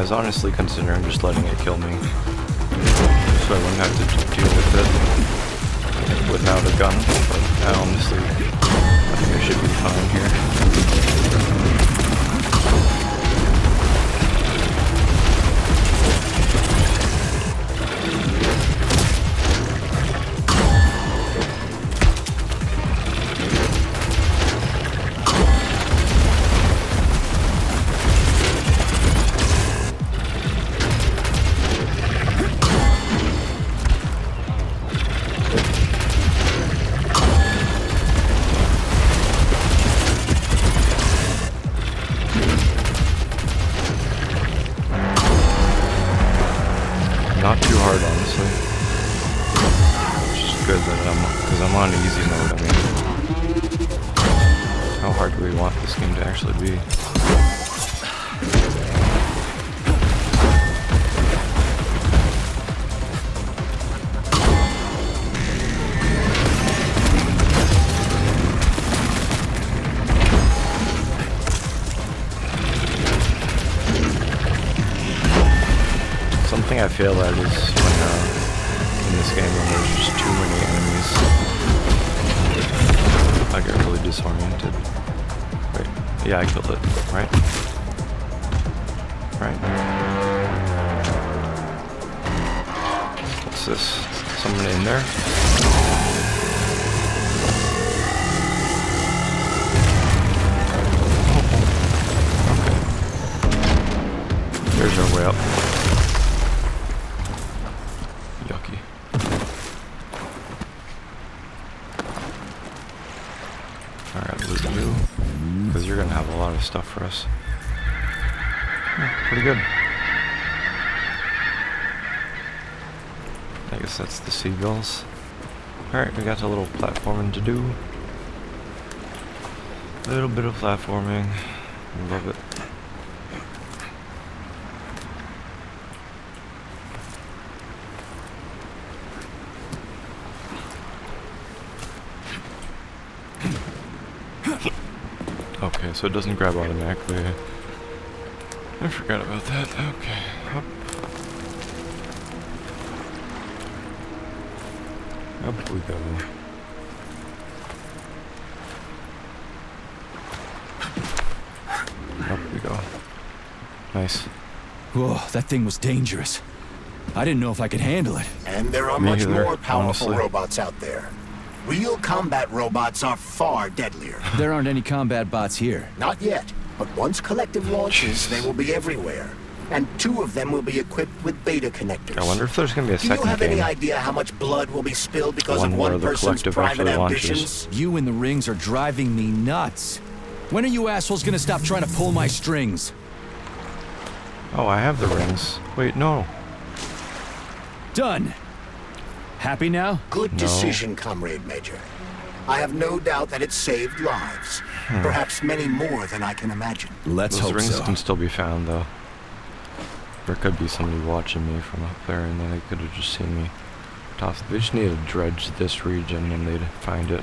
was honestly considering just letting it kill me, so I wouldn't have to deal with it without a gun, but honestly, I think I should be fine here. Not too hard, honestly. Which is good that because I'm on easy mode. I mean, how hard do we want this game to actually be? Something I fail at is when in this game when there's just too many enemies, I get really disoriented. Wait, yeah, I killed it, right? Right. What's this? Someone in there? Okay. There's our way up. Yucky. Alright, loot you, because you're going to have a lot of stuff for us. Yeah, pretty good. I guess that's the seagulls. Alright, we got a little platforming to do. A little bit of platforming. Love it. Okay, so it doesn't grab automatically. I forgot about that. Okay. Up. Up we go. Up we go. Nice. Whoa, that thing was dangerous. I didn't know if I could handle it. And there are much more powerful robots out there. Real combat robots are far deadlier. There aren't any combat bots here. Not yet, but once Collective launches, they will be everywhere. And 2 of them will be equipped with beta connectors. I wonder if there's going to be a second game. Do you have any idea how much blood will be spilled because of one person's private ambitions? You and the rings are driving me nuts. When are you assholes going to stop trying to pull my strings? Oh, I have the rings. Wait, no. Done. Happy now? Good decision, Comrade Major. I have no doubt that it saved lives. Perhaps many more than I can imagine. Let's hope so. Those rings can still be found, though. There could be somebody watching me from up there, and then they could have just seen me toss. They just need to dredge this region, and they'd find it.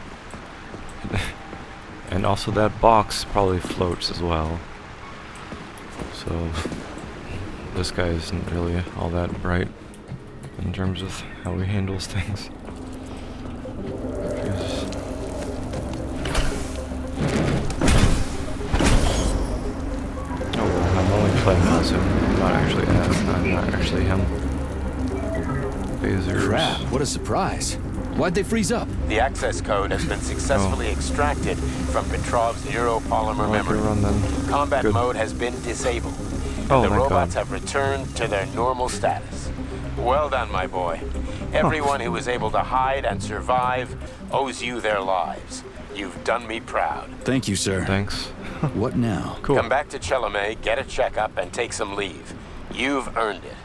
And also, that box probably floats as well. So, this guy isn't really all that bright in terms of how he handles things. Oh well, I'm only playing as him. I'm not actually him. Lasers. Crap, what a surprise. Why'd they freeze up? The access code has been successfully extracted from Petrov's neuropolymer memory. Combat mode has been disabled. And the robots have returned to their normal status. Well done, my boy. Everyone who was able to hide and survive owes you their lives. You've done me proud. Thank you, sir. Thanks. What now? Cool. Come back to Chalamet, get a checkup, and take some leave. You've earned it.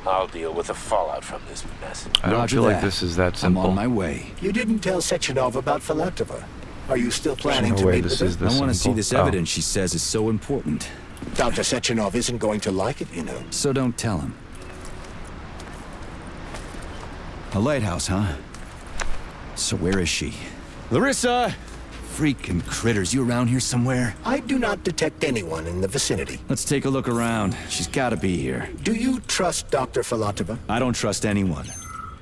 I'll deal with the fallout from this mess. I don't feel like this is that simple. I'm on my way. You didn't tell Sechenov about Filatova. Are you still planning to meet with her? I want to see this evidence she says is so important. Dr. Sechenov isn't going to like it, you know. So don't tell him. A lighthouse, huh? So where is she? Larissa! freaking critters. You around here somewhere? I do not detect anyone in the vicinity. Let's take a look around. She's gotta be here. Do you trust Dr. Filatova? I don't trust anyone.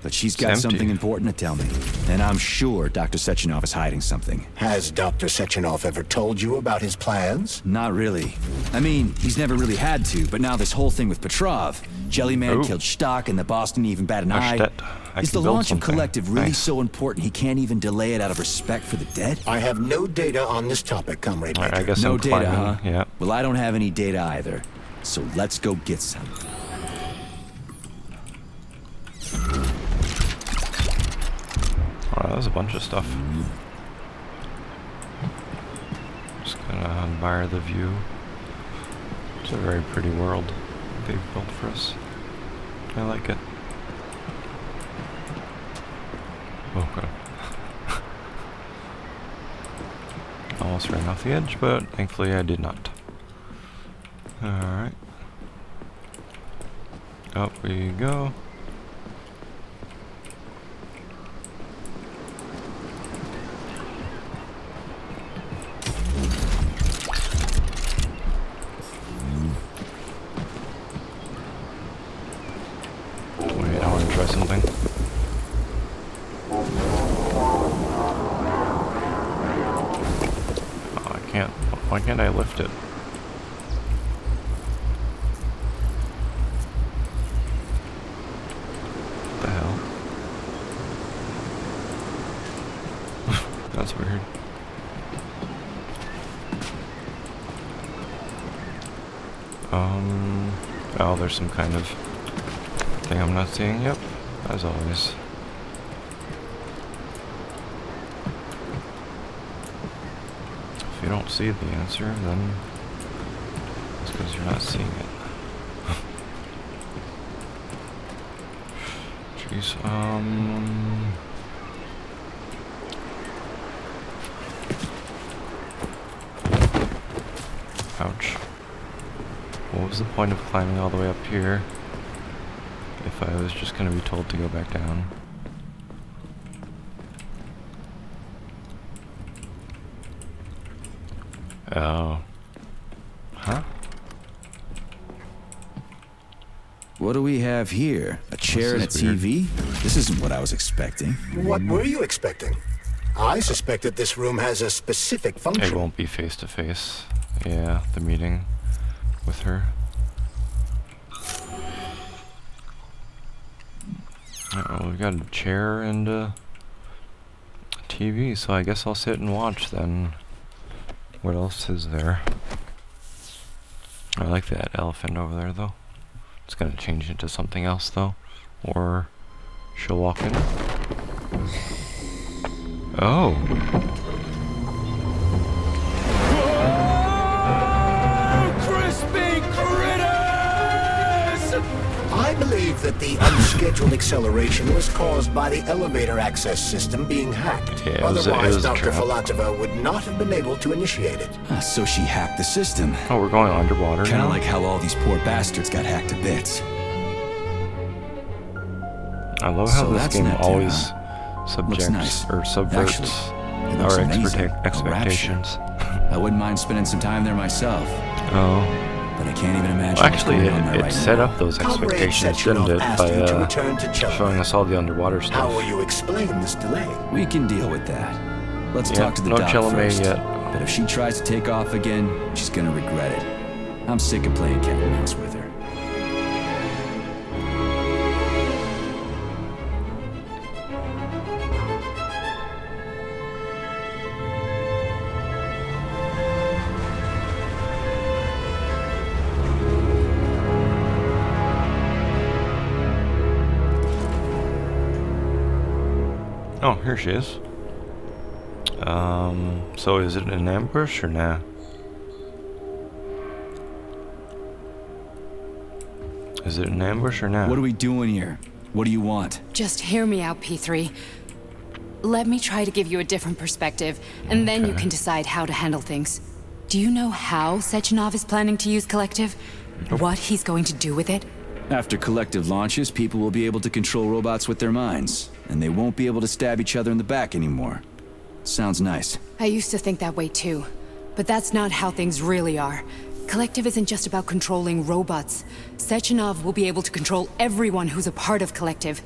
But she's got something important to tell me. And I'm sure Dr. Sechenov is hiding something. Has Dr. Sechenov ever told you about his plans? Not really. I mean, he's never really had to, but now this whole thing with Petrov. Jellyman killed Stock and the boss didn't even bat an eye. Is the launch of Collective really so important he can't even delay it out of respect for the dead? I have no data on this topic, Comrade Major. I guess no I'm data, climbing. huh? Yeah. Well, I don't have any data either. So let's go get some. Wow, that was a bunch of stuff. Just gonna admire the view. It's a very pretty world they've built for us. I like it. Oh god. Almost ran off the edge, but thankfully I did not. Alright. Up we go. Wait, I want to try something. Oh, I can't. Why can't I lift it? What the hell? That's weird. Oh, there's some kind of thing I'm not seeing. Yep, as always. If you don't see the answer, then it's because you're not seeing it. Jeez, ouch. What was the point of climbing all the way up here if I was just going to be told to go back down? Oh. Huh? What do we have here? A chair and a TV? This isn't what I was expecting. What were you expecting? I suspect that this room has a specific function. It won't be face to face. Yeah, the meeting with her. Uh-oh, we got a chair and a TV, so I guess I'll sit and watch then. What else is there? I like that elephant over there though. It's gonna change into something else though. Or she'll walk in. Oh. Crispy critters! I believe that the unscheduled acceleration was caused by the elevator access system being hacked. Yeah, Otherwise, Dr. Filatova would not have been able to initiate it. So she hacked the system. Oh, we're going underwater Kinda now? like how all these poor bastards got hacked to bits. I love how So this that's game Neptune, always huh? subjects nice. or subverts Actually, it looks our amazing. expectations. I wouldn't mind spending some time there myself. Oh. But I can't even imagine Well, what's actually, going on there it right set now. up those Comrade expectations, Sechenov didn't it? asked By you to return to Chelmsford. showing us all the underwater How stuff. will you explain this delay? We can deal with that. Let's Yeah, talk to the no doc Chalamet first. yet. But if she tries to take off again, she's gonna regret it. I'm sick of playing cat and mouse with her. Oh, here she is. So is it an ambush or nah? Is it an ambush or nah? What are we doing here? What do you want? Just hear me out, P3. Let me try to give you a different perspective, and then you can decide how to handle things. Do you know how Sechenov is planning to use Collective? What he's going to do with it? After Collective launches, people will be able to control robots with their minds, and they won't be able to stab each other in the back anymore. Sounds nice. I used to think that way too. But that's not how things really are. Collective isn't just about controlling robots. Sechenov will be able to control everyone who's a part of Collective.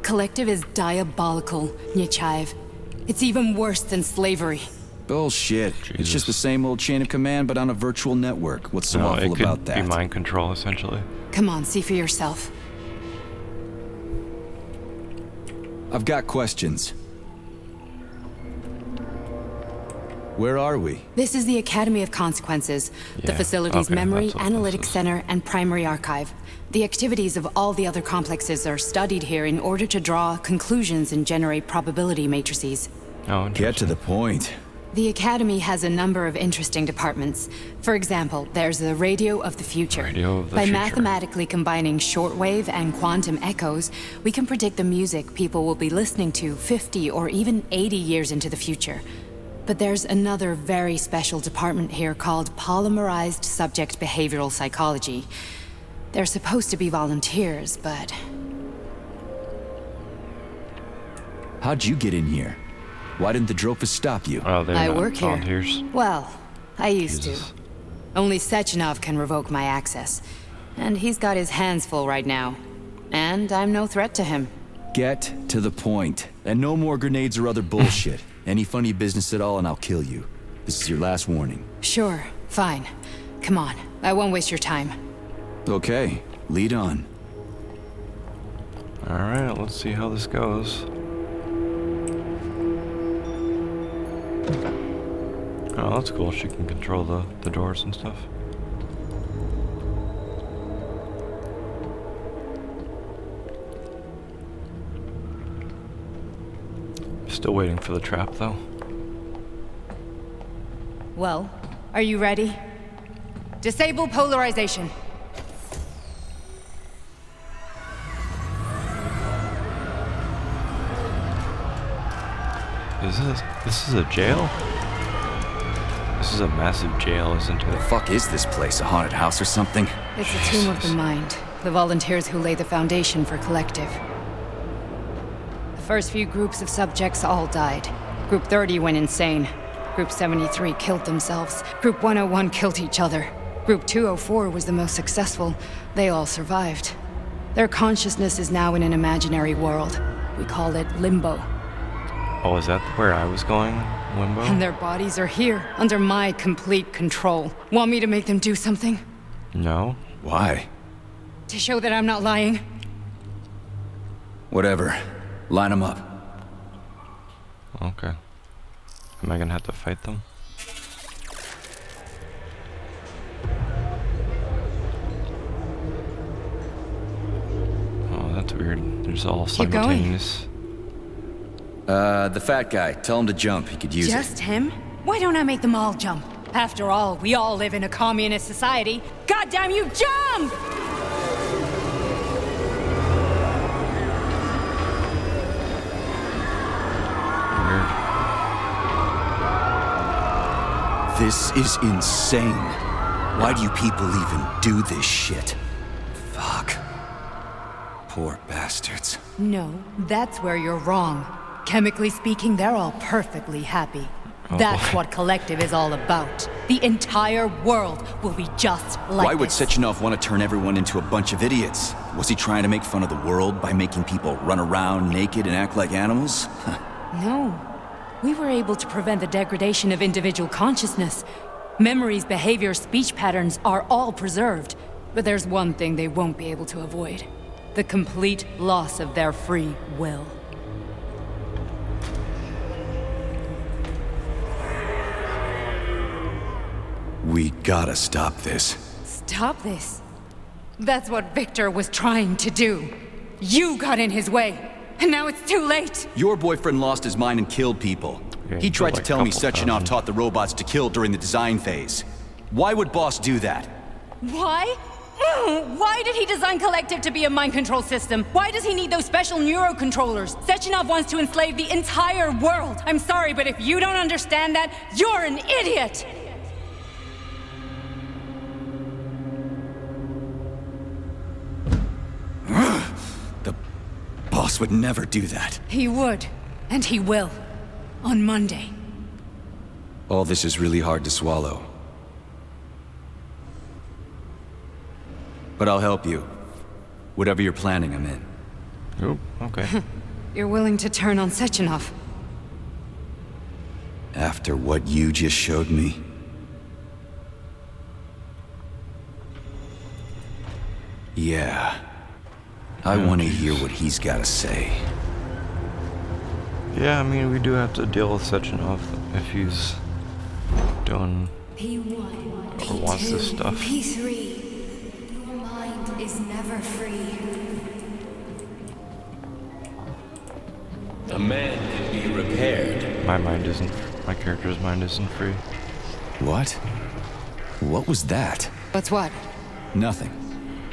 Collective is diabolical, Nechayev. It's even worse than slavery. Bullshit. Jesus. It's just the same old chain of command, but on a virtual network. What's so awful about that? It could be mind control, essentially. Come on, see for yourself. I've got questions. Where are we? This is the Academy of Consequences, the facility's memory, analytics center, and primary archive. The activities of all the other complexes are studied here in order to draw conclusions and generate probability matrices. Oh, get to the point. The Academy has a number of interesting departments. For example, there's the Radio of the Future. By mathematically combining shortwave and quantum echoes, we can predict the music people will be listening to 50 or even 80 years into the future. But there's another very special department here called Polymerized Subject Behavioral Psychology. They're supposed to be volunteers, but... How'd you get in here? Why didn't the Drofus stop you? Oh, they're I not work volunteers. here. Well, I used Jesus. to. Only Sechenov can revoke my access. And he's got his hands full right now. And I'm no threat to him. Get to the point. And no more grenades or other bullshit. Any funny business at all and I'll kill you. This is your last warning. Sure, fine. Come on, I won't waste your time. Okay, lead on. Alright, let's see how this goes. Oh, that's cool. She can control the doors and stuff. Still waiting for the trap, though. Well, are you ready? Disable polarization. This is a jail? This is a massive jail, isn't it? The fuck is this place? A haunted house or something? It's a tomb of the mind. The volunteers who lay the foundation for Collective. The first few groups of subjects all died. Group 30 went insane. Group 73 killed themselves. Group 101 killed each other. Group 204 was the most successful. They all survived. Their consciousness is now in an imaginary world. We call it Limbo. Oh, is that where I was going? Limbo? And their bodies are here, under my complete control. Want me to make them do something? No. Why? To show that I'm not lying? Whatever. Line them up. Okay. Am I gonna have to fight them? Oh, that's weird. There's all simultaneous. The fat guy. Tell him to jump. He could use it. Just him? Why don't I make them all jump? After all, we all live in a communist society. Goddamn you, jump! Weird. This is insane. Why do you people even do this shit? Fuck. Poor bastards. No, that's where you're wrong. Chemically speaking, they're all perfectly happy. That's what Collective is all about. The entire world will be just like Why would Sechenov want to turn everyone into a bunch of idiots? Was he trying to make fun of the world by making people run around naked and act like animals? No. We were able to prevent the degradation of individual consciousness. Memories, behavior, speech patterns are all preserved. But there's one thing they won't be able to avoid. The complete loss of their free will. We gotta stop this. Stop this? That's what Victor was trying to do. You got in his way, and now it's too late. Your boyfriend lost his mind and killed people. Yeah, he tried to like tell me Sechenov taught the robots to kill during the design phase. Why would Boss do that? Why? Why did he design Collective to be a mind control system? Why does he need those special neurocontrollers? Sechenov wants to enslave the entire world. I'm sorry, but if you don't understand that, you're an idiot! The boss would never do that. He would, and he will. On Monday. All this is really hard to swallow. But I'll help you. Whatever you're planning, I'm in. Oh, okay. You're willing to turn on Sechenov. After what you just showed me? Yeah. I want to hear what he's got to say. Yeah, I mean, we do have to deal with Sechenov if he's doing P1, or wants this P2, stuff. P3. Your mind is never free. A man can be repaired. My character's mind isn't free. What? What was that? What's what? Nothing.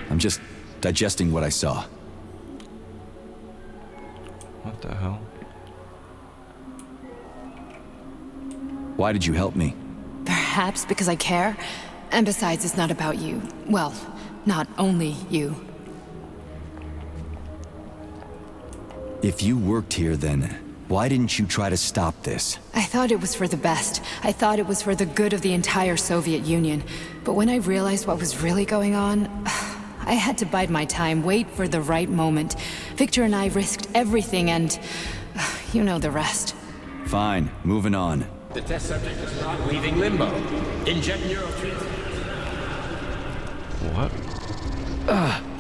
I'm just digesting what I saw. What the hell? Why did you help me? Perhaps because I care. And besides, it's not about you. Well, not only you. If you worked here, then why didn't you try to stop this? I thought it was for the best. I thought it was for the good of the entire Soviet Union. But when I realized what was really going on, I had to bide my time, wait for the right moment. Victor and I risked everything and... you know the rest. Fine, moving on. The test subject is not leaving limbo. Inject neural treatment. What?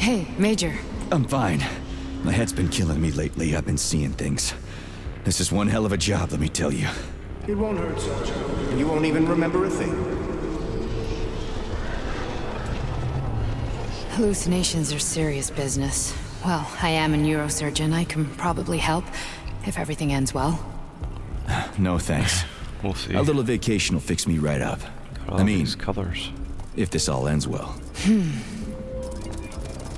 Hey, Major. I'm fine. My head's been killing me lately. I've been seeing things. This is one hell of a job, let me tell you. It won't hurt, soldier. You won't even remember a thing. Hallucinations are serious business. Well, I am a neurosurgeon. I can probably help, if everything ends well. No thanks. We'll see. A little vacation will fix me right up. I mean, these colors. If this all ends well.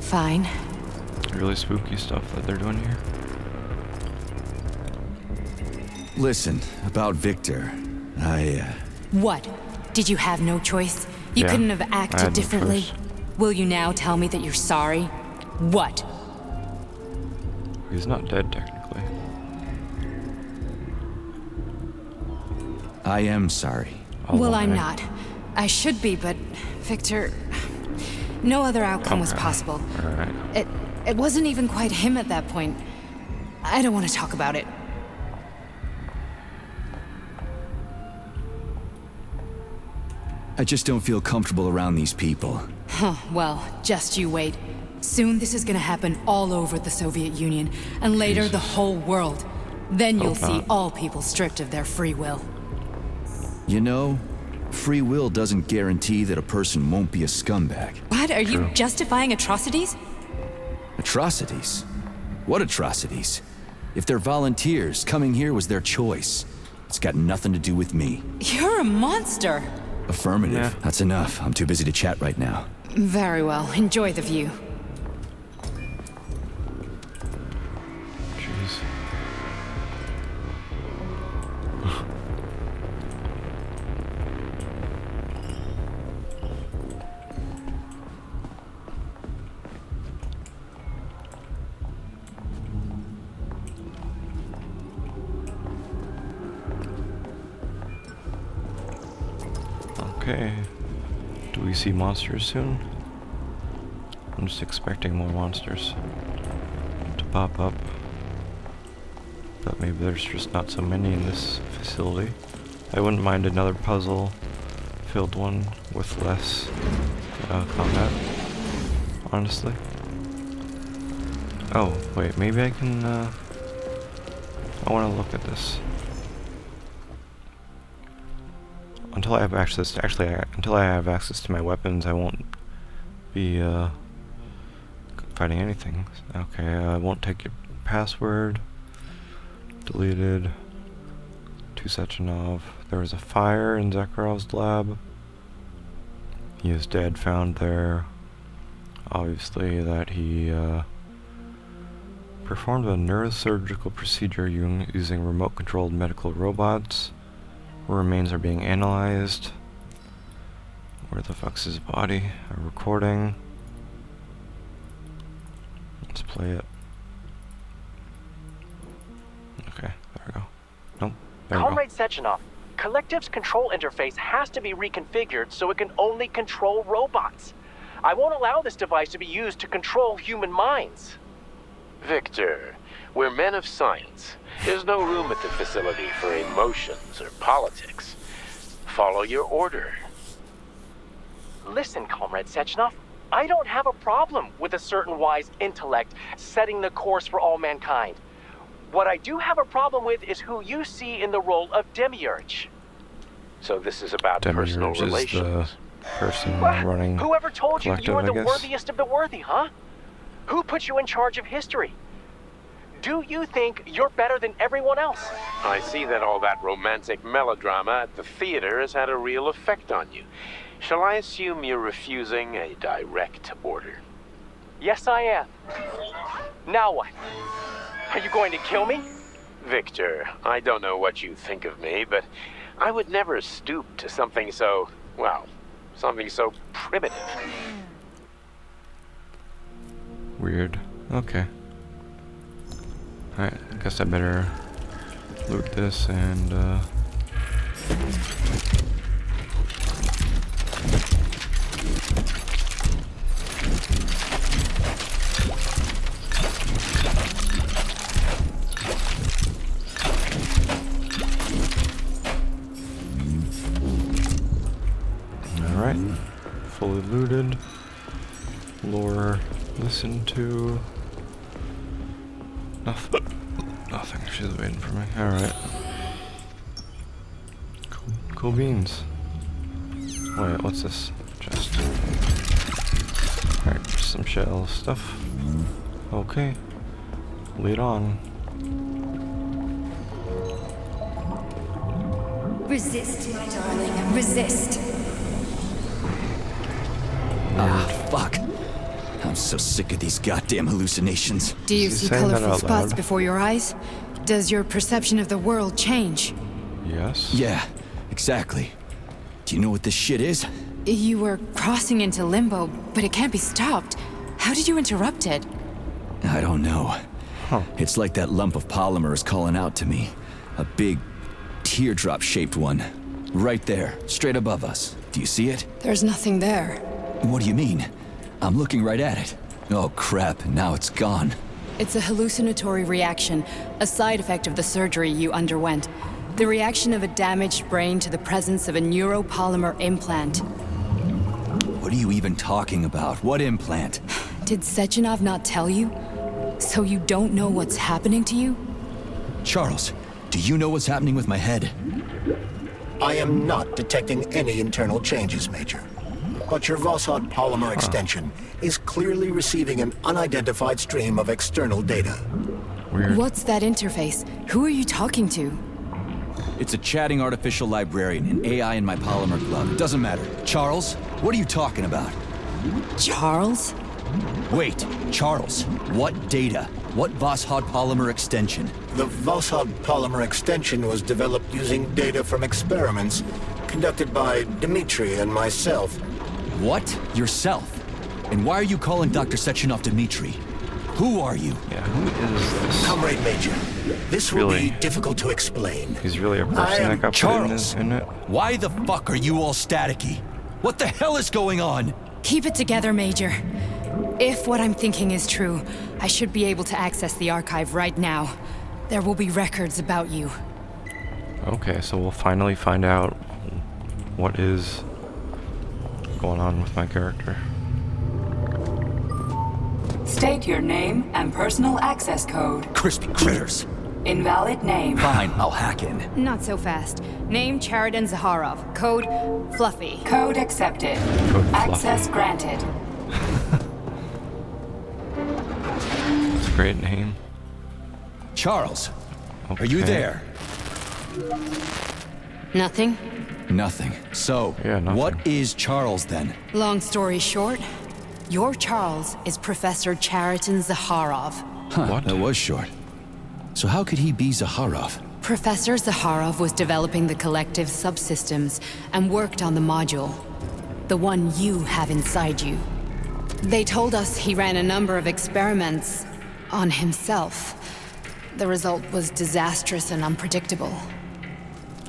Fine. Really spooky stuff that they're doing here. Listen, about Victor, What? Did you have no choice? You Yeah, couldn't have I acted had no differently? choice. Will you now tell me that you're sorry? What? He's not dead, technically. I am sorry. Well, I'm not. I should be, but Victor... No other outcome was possible. Alright. It wasn't even quite him at that point. I don't want to talk about it. I just don't feel comfortable around these people. Huh, well, just you wait. Soon this is gonna happen all over the Soviet Union, and later the whole world. Then you'll see all people stripped of their free will. You know, free will doesn't guarantee that a person won't be a scumbag. What? Are you justifying atrocities? Atrocities? What atrocities? If they're volunteers, coming here was their choice. It's got nothing to do with me. You're a monster. Affirmative. Yeah. That's enough. I'm too busy to chat right now. Very well. Enjoy the view. Jeez. Okay. Do we see monsters soon? I'm just expecting more monsters to pop up. But maybe there's just not so many in this facility. I wouldn't mind another puzzle-filled one with less combat, honestly. Oh, wait, maybe I can, I want to look at this. Until I have access to, until I have access to my weapons, I won't be, fighting anything. Okay, I won't take your password. Deleted. To Sechenov. There was a fire in Zakharov's lab. He is dead, found there. Obviously that he, performed a neurosurgical procedure using remote-controlled medical robots. Remains are being analyzed. Where the fuck's his body? A recording. Let's play it. Okay, there we go. Nope, There we go. Comrade Sechenov, Collective's control interface has to be reconfigured so it can only control robots. I won't allow this device to be used to control human minds. Victor, we're men of science. There's no room at the facility for emotions or politics. Follow your order. Listen, Comrade Sechenov, I don't have a problem with a certain wise intellect setting the course for all mankind. What I do have a problem with is who you see in the role of Demiurge. So this is about personal Demiurge is relations. the person running Whoever told you you were the Collective, I guess? worthiest of the worthy, huh? Who put you in charge of history? Do you think you're better than everyone else? I see that all that romantic melodrama at the theater has had a real effect on you. Shall I assume you're refusing a direct order? Yes, I am. Now what? Are you going to kill me? Victor, I don't know what you think of me, but I would never stoop to something so, well, something so primitive. Weird. Okay. Alright, I guess I better loot this and alright. Fully looted. Lore listened to. Nothing. She's waiting for me. Alright. Cool beans. Wait, what's this? Chest. Alright, some shell stuff. Okay. Lead on. Resist, my darling. Resist. Ah, fuck. I'm so sick of these goddamn hallucinations. Do you Is he see saying that colorful out spots loud? before your eyes? Does your perception of the world change? Yes? Yeah, exactly. Do you know what this shit is? You were crossing into limbo, but it can't be stopped. How did you interrupt it? I don't know. Huh. It's like that lump of polymer is calling out to me. A big, teardrop-shaped one. Right there, straight above us. Do you see it? There's nothing there. What do you mean? I'm looking right at it. Oh crap, now it's gone. It's a hallucinatory reaction, a side effect of the surgery you underwent. The reaction of a damaged brain to the presence of a neuropolymer implant. What are you even talking about? What implant? Did Sechenov not tell you? So you don't know what's happening to you? Charles, do you know what's happening with my head? I am not detecting any internal changes, Major. But your Voshod polymer extension is clearly receiving an unidentified stream of external data. Weird. What's that interface? Who are you talking to? It's a chatting artificial librarian, an AI in my polymer glove. Doesn't matter. Charles, what are you talking about? Charles? Wait, Charles, what data? What Voshod polymer extension? The Voshod polymer extension was developed using data from experiments conducted by Dmitri and myself. What? Yourself? And why are you calling Dr. Sechenov Dmitri? Who are you? Yeah, who is this? Comrade Major, this will Really? be difficult to explain. He's really a I person am that got Charles. put in it? Why the fuck are you all staticky? What the hell is going on? Keep it together, Major. If what I'm thinking is true, I should be able to access the archive right now. There will be records about you. Okay, so we'll finally find out what is going on with my character. State your name and personal access code. Crispy critters. Invalid name. Fine, I'll hack in. Not so fast. Name Cheridan Zaharov. Code Fluffy. Code accepted. Code Access Fluffy. granted. It's a great name. Charles, are you Okay. there? Nothing? Nothing. So, Yeah, nothing. what is Charles then? Long story short, your Charles is Professor Cheriton Zaharov. Huh, What? that was short. So how could he be Zaharov? Professor Zaharov was developing the collective subsystems and worked on the module. The one you have inside you. They told us he ran a number of experiments on himself. The result was disastrous and unpredictable.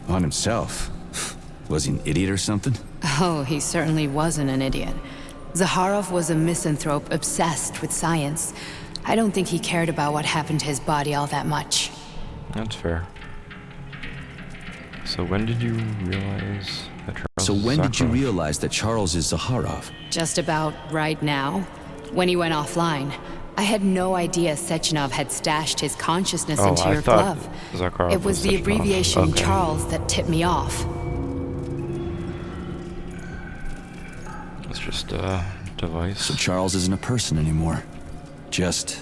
On himself? Was he an idiot or something? Oh, he certainly wasn't an idiot. Zaharov was a misanthrope obsessed with science. I don't think he cared about what happened to his body all that much. That's fair. So when did you realize that Charles So when did you Zakharov? realize that Charles is Zaharov? Just about right now, when he went offline. I had no idea Sechenov had stashed his consciousness into I your thought glove. Zakharov It was the Sechenov. abbreviation Okay. Charles that tipped me off. It's just a device. So Charles isn't a person anymore. Just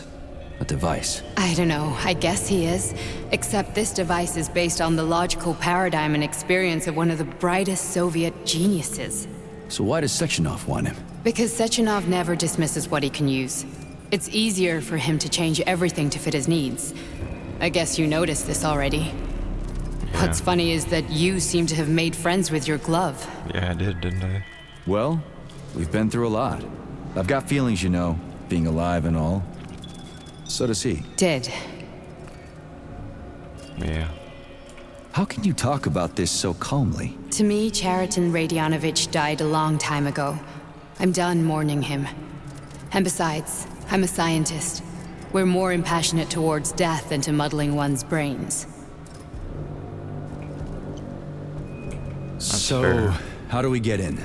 a device. I don't know, I guess he is. Except this device is based on the logical paradigm and experience of one of the brightest Soviet geniuses. So why does Sechenov want him? Because Sechenov never dismisses what he can use. It's easier for him to change everything to fit his needs. I guess you noticed this already. Yeah. What's funny is that you seem to have made friends with your glove. Yeah, I did, didn't I? Well, we've been through a lot. I've got feelings, you know, being alive and all. So does he. Did. Yeah. How can you talk about this so calmly? To me, Chariton Radionovich died a long time ago. I'm done mourning him. And besides, I'm a scientist. We're more impassionate towards death than to muddling one's brains. So, fair. how do we get in?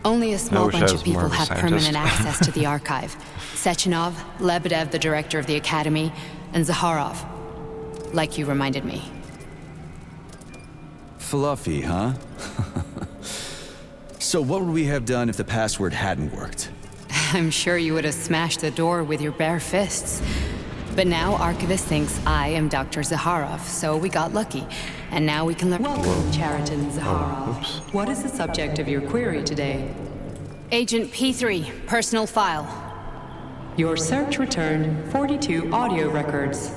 Only a small wish I bunch was of more people of a have scientist. permanent access to the archive. Sechenov, Lebedev, the director of the academy, and Zaharov. Like you reminded me. Fluffy, huh? So what would we have done if the password hadn't worked? I'm sure you would have smashed the door with your bare fists. But now Archivist thinks I am Dr. Zaharov, so we got lucky. And now we can learn— Welcome, Chariton Zaharov. Oops. What is the subject of your query today? Agent P3, personal file. Your search returned 42 audio records.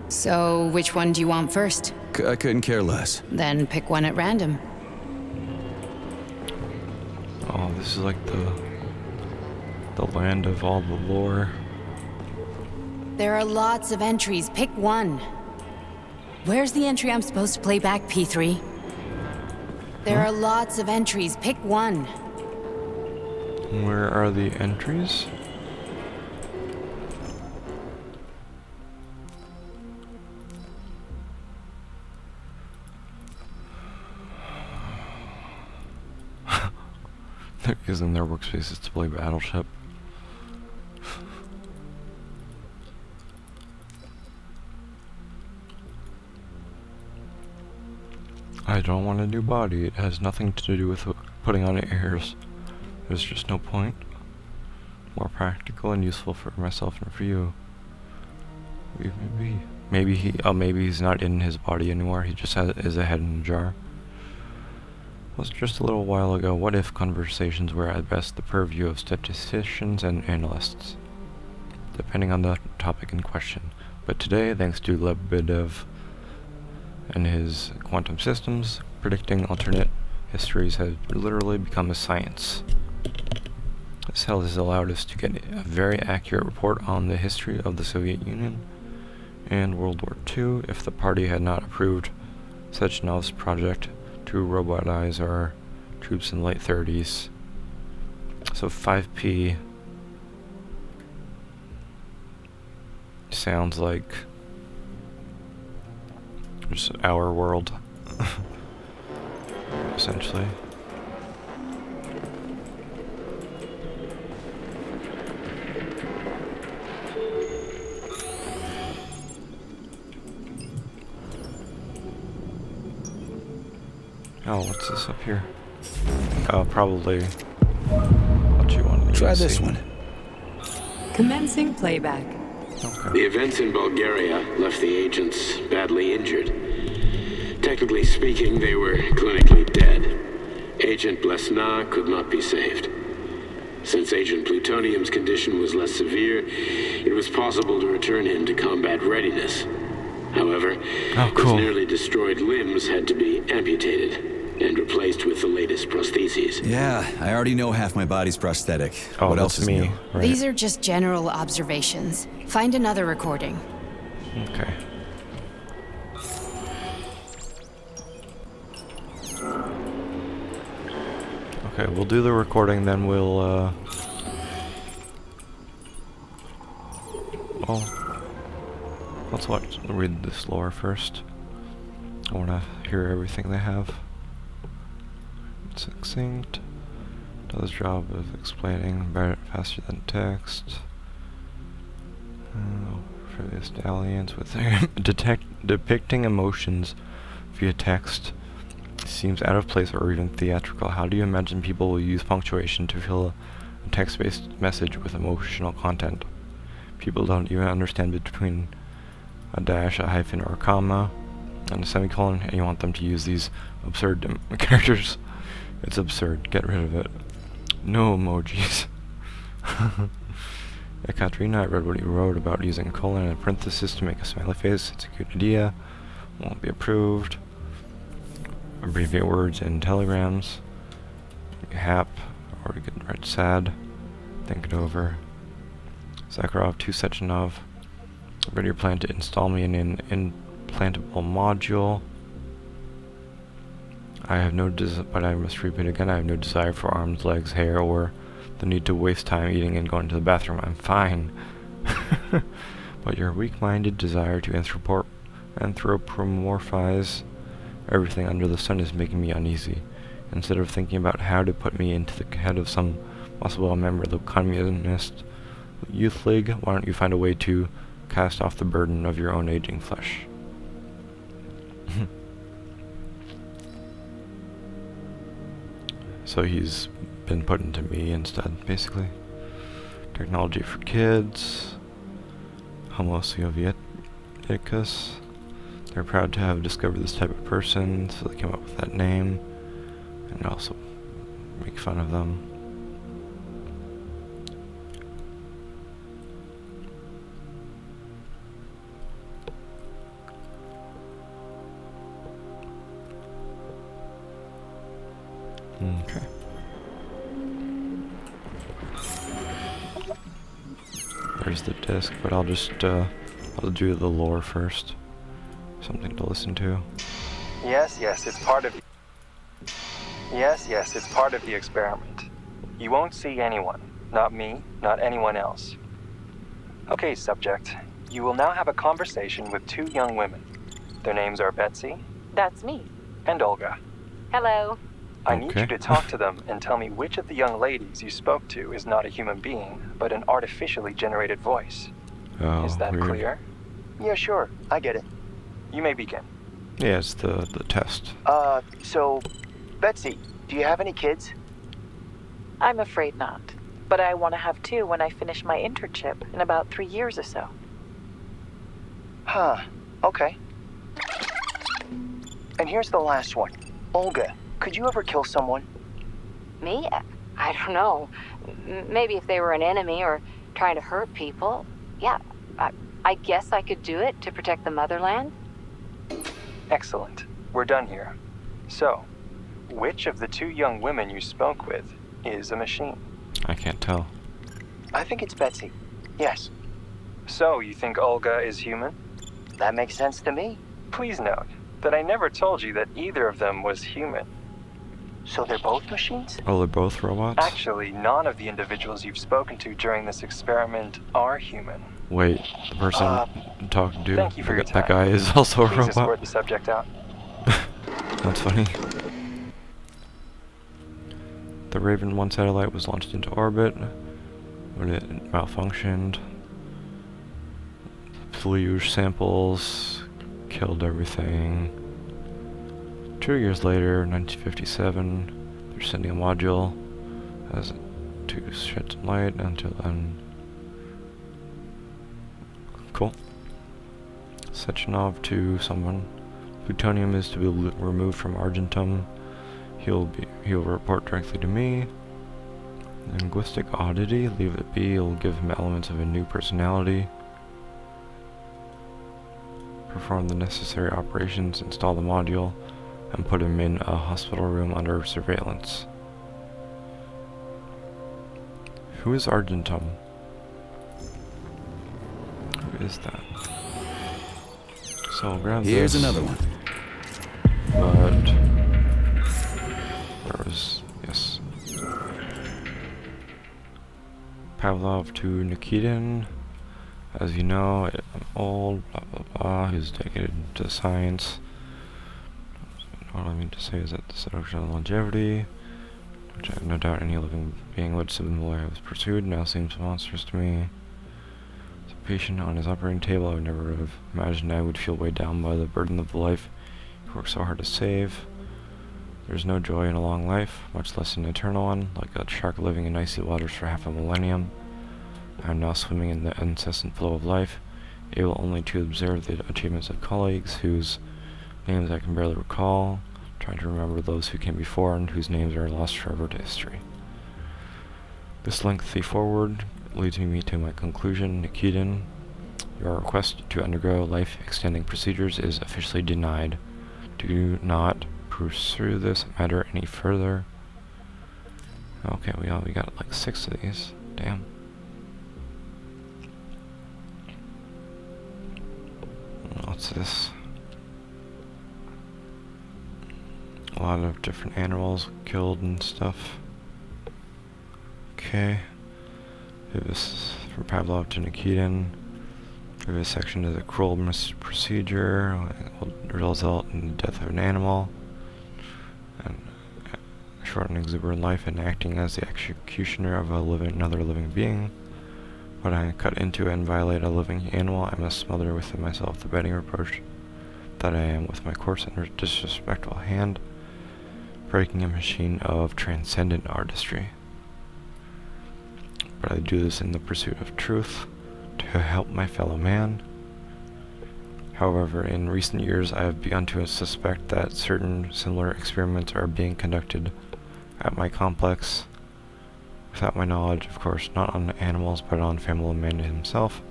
So, which one do you want first? I couldn't care less. Then pick one at random. Oh, this is like the land of all the lore. There are lots of entries. Pick one. Where's the entry I'm supposed to play back, P3? There are lots of entries. Pick one. Where are the entries? They're using their workspaces to play Battleship. I don't want a new body. It has nothing to do with putting on airs. There's just no point. More practical and useful for myself and for you. Maybe he's not in his body anymore. He just is a head in a jar. Was just a little while ago. What if conversations were at best the purview of statisticians and analysts, depending on the topic in question. But today, thanks to Lebedev and his quantum systems, predicting alternate histories has literally become a science. This has allowed us to get a very accurate report on the history of the Soviet Union and World War II if the party had not approved Sechenov's project to robotize our troops in the late 30s. So 5P sounds like just our world, essentially. Oh, what's this up here? Probably what you wanted me to Try see. this one. Commencing playback. Okay. The events in Bulgaria left the agents badly injured. Technically speaking, they were clinically dead. Agent Blesna could not be saved. Since Agent Plutonium's condition was less severe, it was possible to return him to combat readiness. However, his nearly destroyed limbs had to be amputated and replaced with the latest prostheses. Yeah, I already know half my body's prosthetic. Oh, What else that's is me, new? right? These are just general observations. Find another recording. Okay. Okay, we'll do the recording, then we'll, well, let's read this lore first. I want to hear everything they have. Succinct. Does job of explaining better, faster than text. Previous stallions with depicting emotions via text seems out of place or even theatrical. How do you imagine people will use punctuation to fill a text-based message with emotional content? People don't even understand between a dash, a hyphen, or a comma, and a semicolon, and you want them to use these absurd characters. It's absurd. Get rid of it. No emojis. Katrina, I read what he wrote about using a colon and a parenthesis to make a smiley face. It's a good idea. Won't be approved. Abbreviate words in telegrams. Hap, or you could write sad. Think it over. Zakharov to Sechenov. Ready your plan to install me in an implantable module. I have no but I must repeat again, I have no desire for arms, legs, hair, or the need to waste time eating and going to the bathroom. I'm fine. But your weak-minded desire to anthropomorphize everything under the sun is making me uneasy. Instead of thinking about how to put me into the head of some possible member of the Communist Youth League, why don't you find a way to cast off the burden of your own aging flesh? So he's been put into me instead, basically. Technology for kids. Homo Sovieticus. They're proud to have discovered this type of person, so they came up with that name. And also make fun of them. Okay. There's the disc, but I'll just I'll do the lore first. Something to listen to. Yes, it's part of. Yes, it's part of the experiment. You won't see anyone, not me, not anyone else. Okay, subject. You will now have a conversation with two young women. Their names are Betsy. That's me. And Olga. Hello. I need you to talk to them and tell me which of the young ladies you spoke to is not a human being, but an artificially generated voice. Oh, is that weird. clear? Yeah, sure. I get it. You may begin. Yeah, it's the test. So, Betsy, do you have any kids? I'm afraid not. But I want to have two when I finish my internship in about 3 years or so. Huh. Okay. And here's the last one. Olga, could you ever kill someone? Me? I don't know. Maybe if they were an enemy or trying to hurt people. Yeah, I guess I could do it to protect the motherland. Excellent. We're done here. So, which of the two young women you spoke with is a machine? I can't tell. I think it's Betsy. Yes. So, you think Olga is human? That makes sense to me. Please note that I never told you that either of them was human. So they're both machines? Oh, they're both robots? Actually, none of the individuals you've spoken to during this experiment are human. Wait, the person I'm talking to, thank you for your time. that guy is also a Please robot? escort the subject out. That's funny. The Raven 1 satellite was launched into orbit when it malfunctioned. Fluge samples killed everything. 2 years later, 1957, they're sending a module to shed some light until then. Cool. Sechenov to someone. Plutonium is to be removed from Argentum. He'll report directly to me. Linguistic oddity, leave it be. It'll give him elements of a new personality. Perform the necessary operations, install the module, and put him in a hospital room under surveillance. Who is Argentum? Who is that? So I'll grab Here's this. another one. But where was yes? Pavlov to Nikitin. As you know, I'm old, blah blah blah, he's dedicated to science. What I mean to say is that the seduction of longevity, which I have no doubt any living being would similarly have pursued, now seems monstrous to me. As a patient on his operating table, I would never have imagined I would feel weighed down by the burden of the life he worked so hard to save. There's no joy in a long life, much less an eternal one, like a shark living in icy waters for half a millennium. I am now swimming in the incessant flow of life, able only to observe the achievements of colleagues whose names I can barely recall, trying to remember those who came before and whose names are lost forever to history. This lengthy foreword leads me to my conclusion. Nikitin, your request to undergo life-extending procedures is officially denied. Do not pursue this matter any further. Okay, we got like 6 of these. Damn. What's this? A lot of different animals killed and stuff. Okay. This is from Pavlov to Nikitin. Previous section is a cruel procedure will result in the death of an animal, and short and exuberant life, and acting as the executioner of another living being. When I cut into and violate a living animal, I must smother within myself the biting reproach that I am with my coarse and disrespectful hand, breaking a machine of transcendent artistry. But I do this in the pursuit of truth, to help my fellow man. However, in recent years I have begun to suspect that certain similar experiments are being conducted at my complex, without my knowledge, of course, not on animals, but on fellow man himself.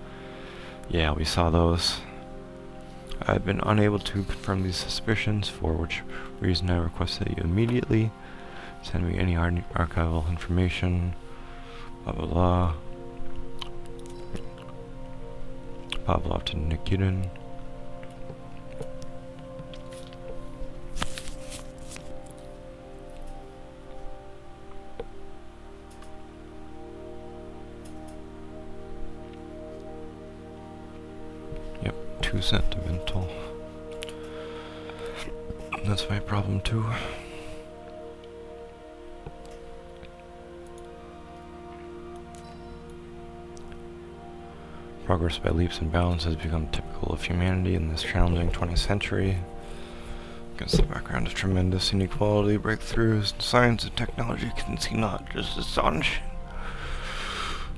Yeah, we saw those. I've been unable to confirm these suspicions, for which reason I request that you immediately send me any archival information, blah blah blah. Pavlov to Nikitin. Yep, too sentimental. That's my problem too. Progress by leaps and bounds has become typical of humanity in this challenging 20th century. Against the background of tremendous inequality, breakthroughs in science and technology can seem not just astonishing,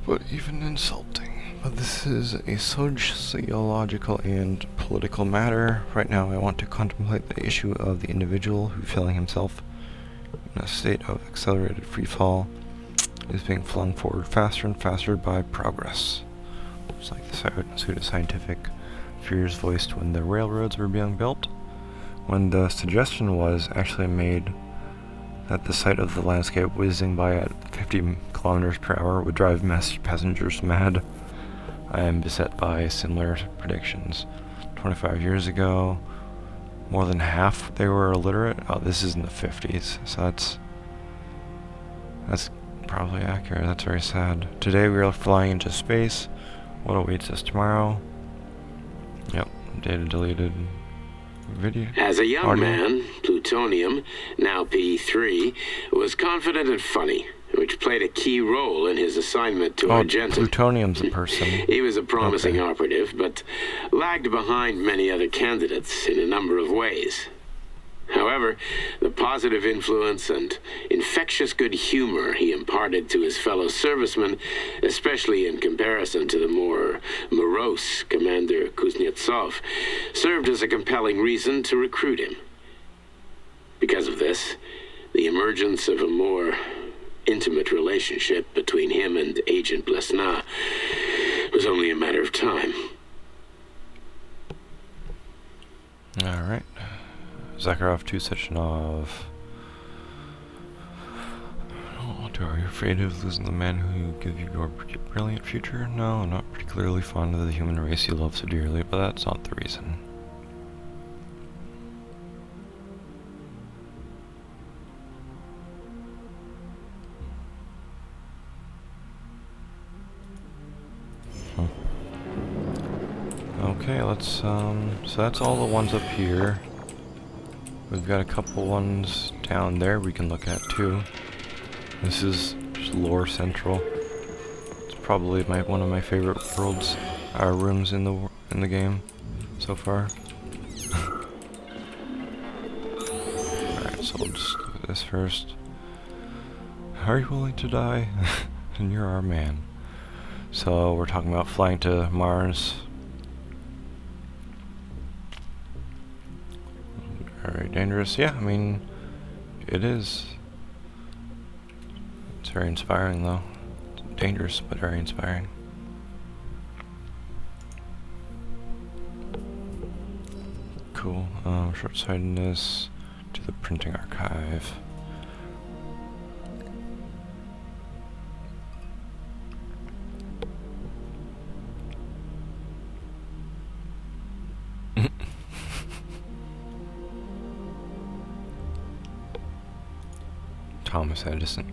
but even insulting. But this is a sociological and political matter. Right now I want to contemplate the issue of the individual who, feeling himself in a state of accelerated freefall, is being flung forward faster and faster by progress. It's like the pseudoscientific fears voiced when the railroads were being built, when the suggestion was actually made that the sight of the landscape whizzing by at 50 kilometers per hour would drive passengers mad. I am beset by similar predictions. 25 years ago, more than half they were illiterate. Oh, this is in the 50s, so that's probably accurate. That's very sad. Today we are flying into space. What awaits us tomorrow? Yep, data deleted. Video. As a young man, Plutonium, now P3, was confident and funny, which played a key role in his assignment to Argentum. Plutonium's a person. He was a promising operative, but lagged behind many other candidates in a number of ways. However, the positive influence and infectious good humor he imparted to his fellow servicemen, especially in comparison to the more morose Commander Kuznetsov, served as a compelling reason to recruit him. Because of this, the emergence of a more intimate relationship between him and Agent Blesna was only a matter of time. Alright. Zakharov to Sechenov. Are you afraid of losing the man who give you your brilliant future? No, I'm not particularly fond of the human race you love so dearly, but that's not the reason. Okay, let's, so that's all the ones up here. We've got a couple ones down there we can look at too. This is just Lore Central. It's probably one of my favorite worlds, rooms in the game so far. Alright, so we'll just look at this first. Are you willing to die? And you're our man. So we're talking about flying to Mars. Very dangerous. Yeah, I mean, it is. It's very inspiring though. It's dangerous, but very inspiring. Cool. Short-sightedness to the printing archive. Thomas Edison.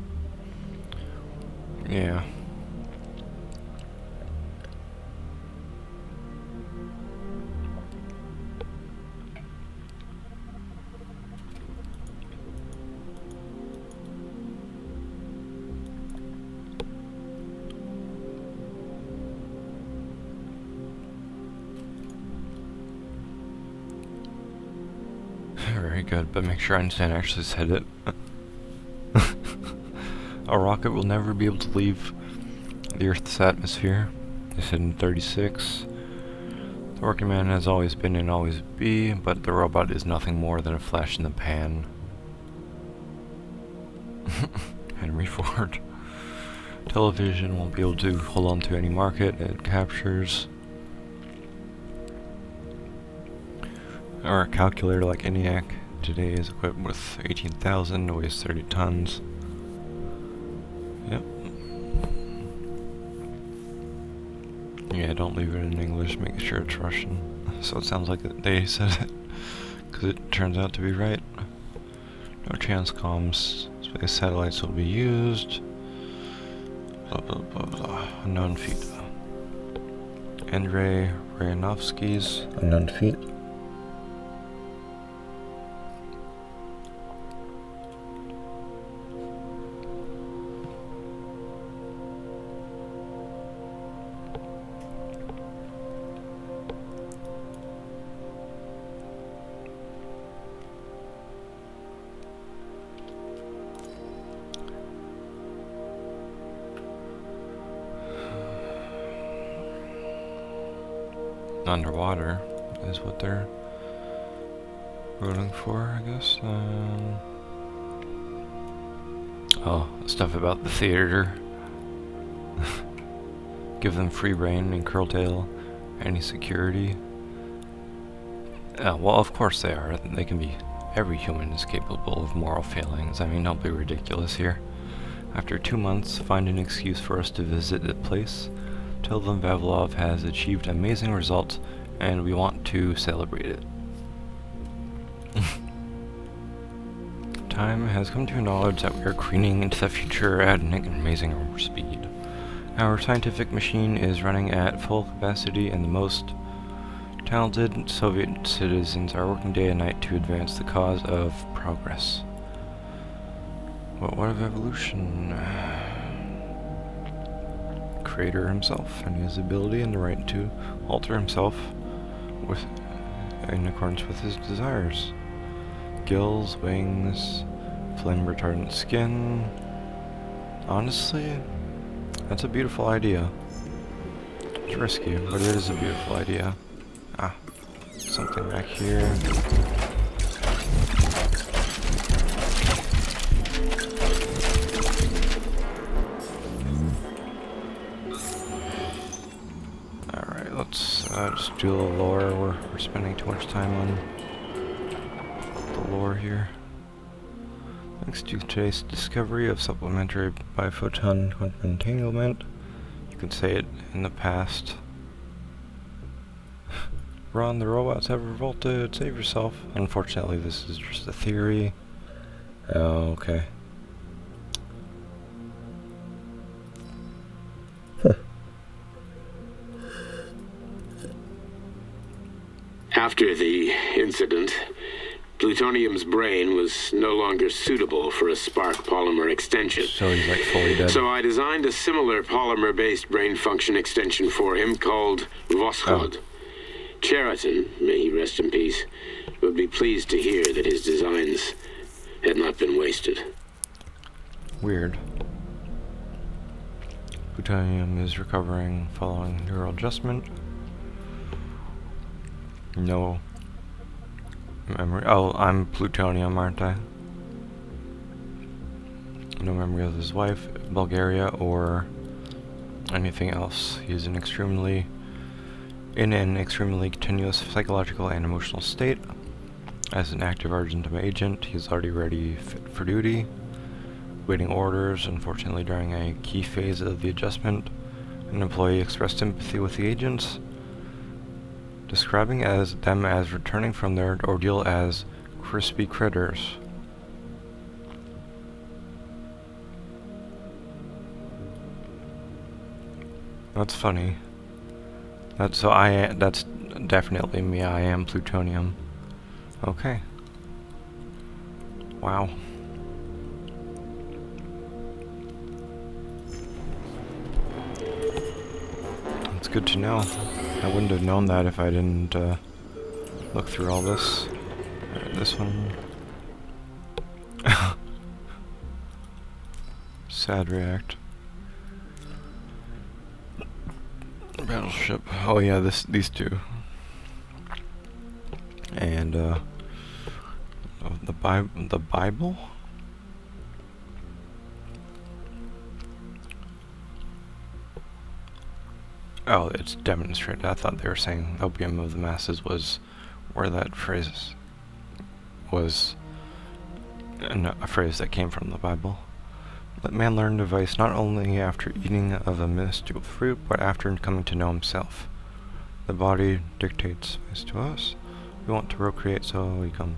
Yeah. Very good, but make sure Einstein actually said it. A rocket will never be able to leave the Earth's atmosphere. They said in 36. The working man has always been and always be, but the robot is nothing more than a flash in the pan. Henry Ford. Television won't be able to hold on to any market it captures. Or a calculator like ENIAC today is equipped with 18,000, weighs 30 tons. Yep. Yeah, don't leave it in English, make sure it's Russian. So it sounds like they said it, because it turns out to be right. No chance comms. Space satellites will be used. Blah blah blah blah. Unknown feat. Andrei Ryanovsky's unknown feat. Underwater is what they're rooting for, I guess. Oh, stuff about the theater. Give them free reign and curtail any security. Well, of course they are. They can be. Every human is capable of moral failings. I mean, don't be ridiculous here. After 2 months, find an excuse for us to visit the place. Tell them Vavilov has achieved amazing results and we want to celebrate it. Time has come to acknowledge that we are careening into the future at an amazing speed. Our scientific machine is running at full capacity and the most talented Soviet citizens are working day and night to advance the cause of progress. But what of evolution? Creator himself, and he has the ability and the right to alter himself in accordance with his desires. Gills, wings, flame retardant skin. Honestly, that's a beautiful idea. It's risky, but it is a beautiful idea. Ah, something back here. Let's just do the lore. We're spending too much time on the lore here. Thanks to today's discovery of supplementary biphoton quantum entanglement, you can say it in the past. Run, the robots have revolted, save yourself. Unfortunately, this is just a theory. Oh, okay. After the incident, plutonium's brain was no longer suitable for a spark polymer extension. So he's like fully dead. So I designed a similar polymer-based brain function extension for him called Voskhod. Cheriton, may he rest in peace, would be pleased to hear that his designs had not been wasted. Weird. Plutonium is recovering following neural adjustment. No memory. Oh, I'm plutonium, aren't I? No memory of his wife, Bulgaria, or anything else. He's in an extremely continuous psychological and emotional state. As an active Argentum agent, he's already ready, fit for duty, waiting orders. Unfortunately, during a key phase of the adjustment, an employee expressed sympathy with the agents, describing them as returning from their ordeal as crispy critters. That's funny. That's definitely me. I am plutonium. Okay. Wow. That's good to know. I wouldn't have known that if I didn't look through all this. This one. Sad react. Battleship. Oh yeah, these two. And the Bible. Oh, it's demonstrated. I thought they were saying opium of the masses was where that phrase was a phrase that came from the Bible. Let man learn to vice not only after eating of a mystical fruit, but after coming to know himself. The body dictates vice to us. We want to procreate, so we come.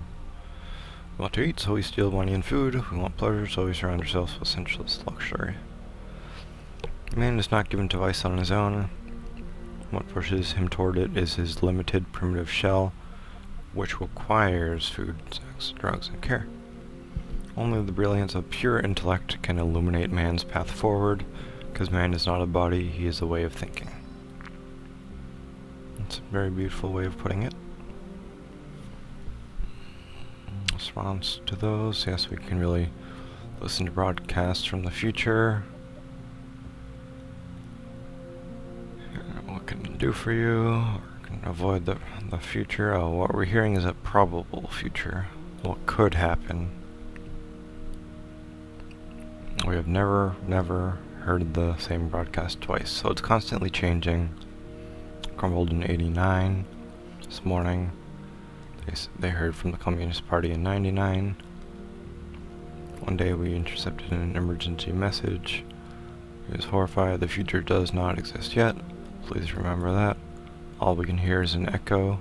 We want to eat, so we steal money and food. We want pleasure, so we surround ourselves with sensuous luxury. Man is not given to vice on his own. What pushes him toward it is his limited primitive shell, which requires food, sex, drugs, and care. Only the brilliance of pure intellect can illuminate man's path forward, because man is not a body, he is a way of thinking. That's a very beautiful way of putting it. Response to those, yes, we can really listen to broadcasts from the future. What can it do for you? Or can avoid the future? Oh, what we're hearing is a probable future. What could happen? We have never heard the same broadcast twice, so it's constantly changing. Crumbled in 89. This morning, they heard from the Communist Party in 99. One day we intercepted an emergency message. He was horrified. The future does not exist yet. Please remember that. All we can hear is an echo.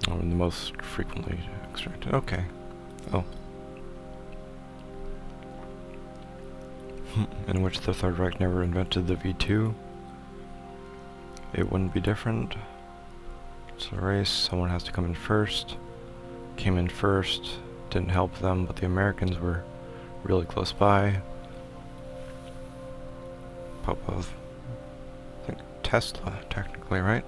The most frequently extracted. Okay. Oh. In which the Third Reich never invented the V2. It wouldn't be different. It's a race. Someone has to come in first. Came in first. Didn't help them, but the Americans were really close by. Popov. I think Tesla, technically, right?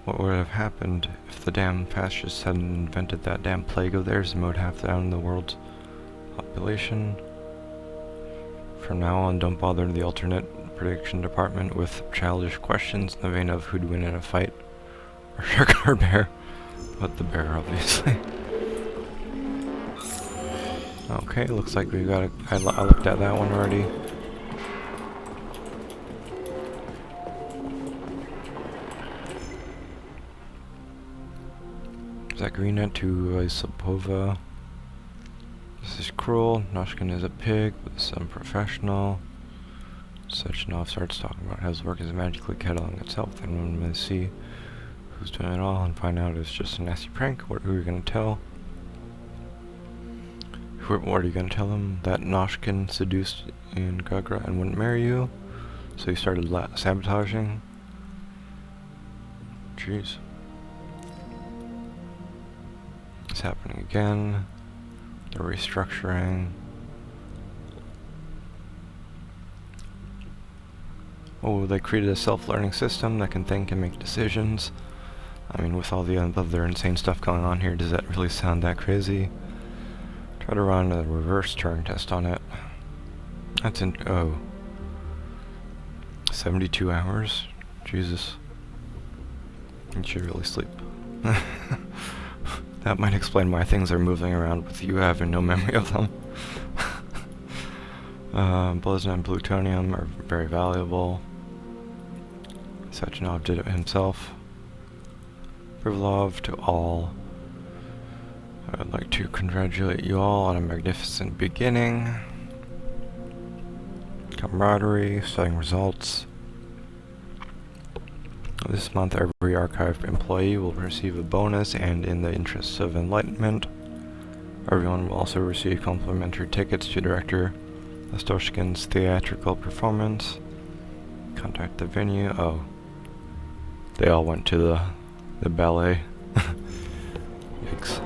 What would have happened if the damn fascists hadn't invented that damn plague of theirs and mowed half down the world's population? From now on, don't bother the alternate prediction department with childish questions in the vein of who'd win in a fight, or shark or bear, but the bear, obviously. Okay, looks like we got I looked at that one already. Zakarina to Isapova. This is cruel. Noshkin is a pig, but this is unprofessional. Sechenov starts talking about how his work is magically kettling itself. Then one may see who's doing it all and find out it's just a nasty prank. Who are you going to tell? What are you going to tell them? That Noshkin seduced in Gagra and wouldn't marry you? So you started sabotaging? Jeez. It's happening again. They're restructuring. Oh, they created a self-learning system that can think and make decisions. I mean, with all the other insane stuff going on here, does that really sound that crazy? Try to run a reverse Turing test on it. That's in 72 hours? Jesus. You should really sleep. That might explain why things are moving around with you having no memory of them. Plasma and plutonium are very valuable. Sechenov did it himself. Privilov to all. I'd like to congratulate you all on a magnificent beginning. Camaraderie, studying results. This month, every archive employee will receive a bonus, and in the interests of enlightenment, everyone will also receive complimentary tickets to Director Ostoshkin's theatrical performance. Contact the venue. Oh. They all went to the ballet. Yikes.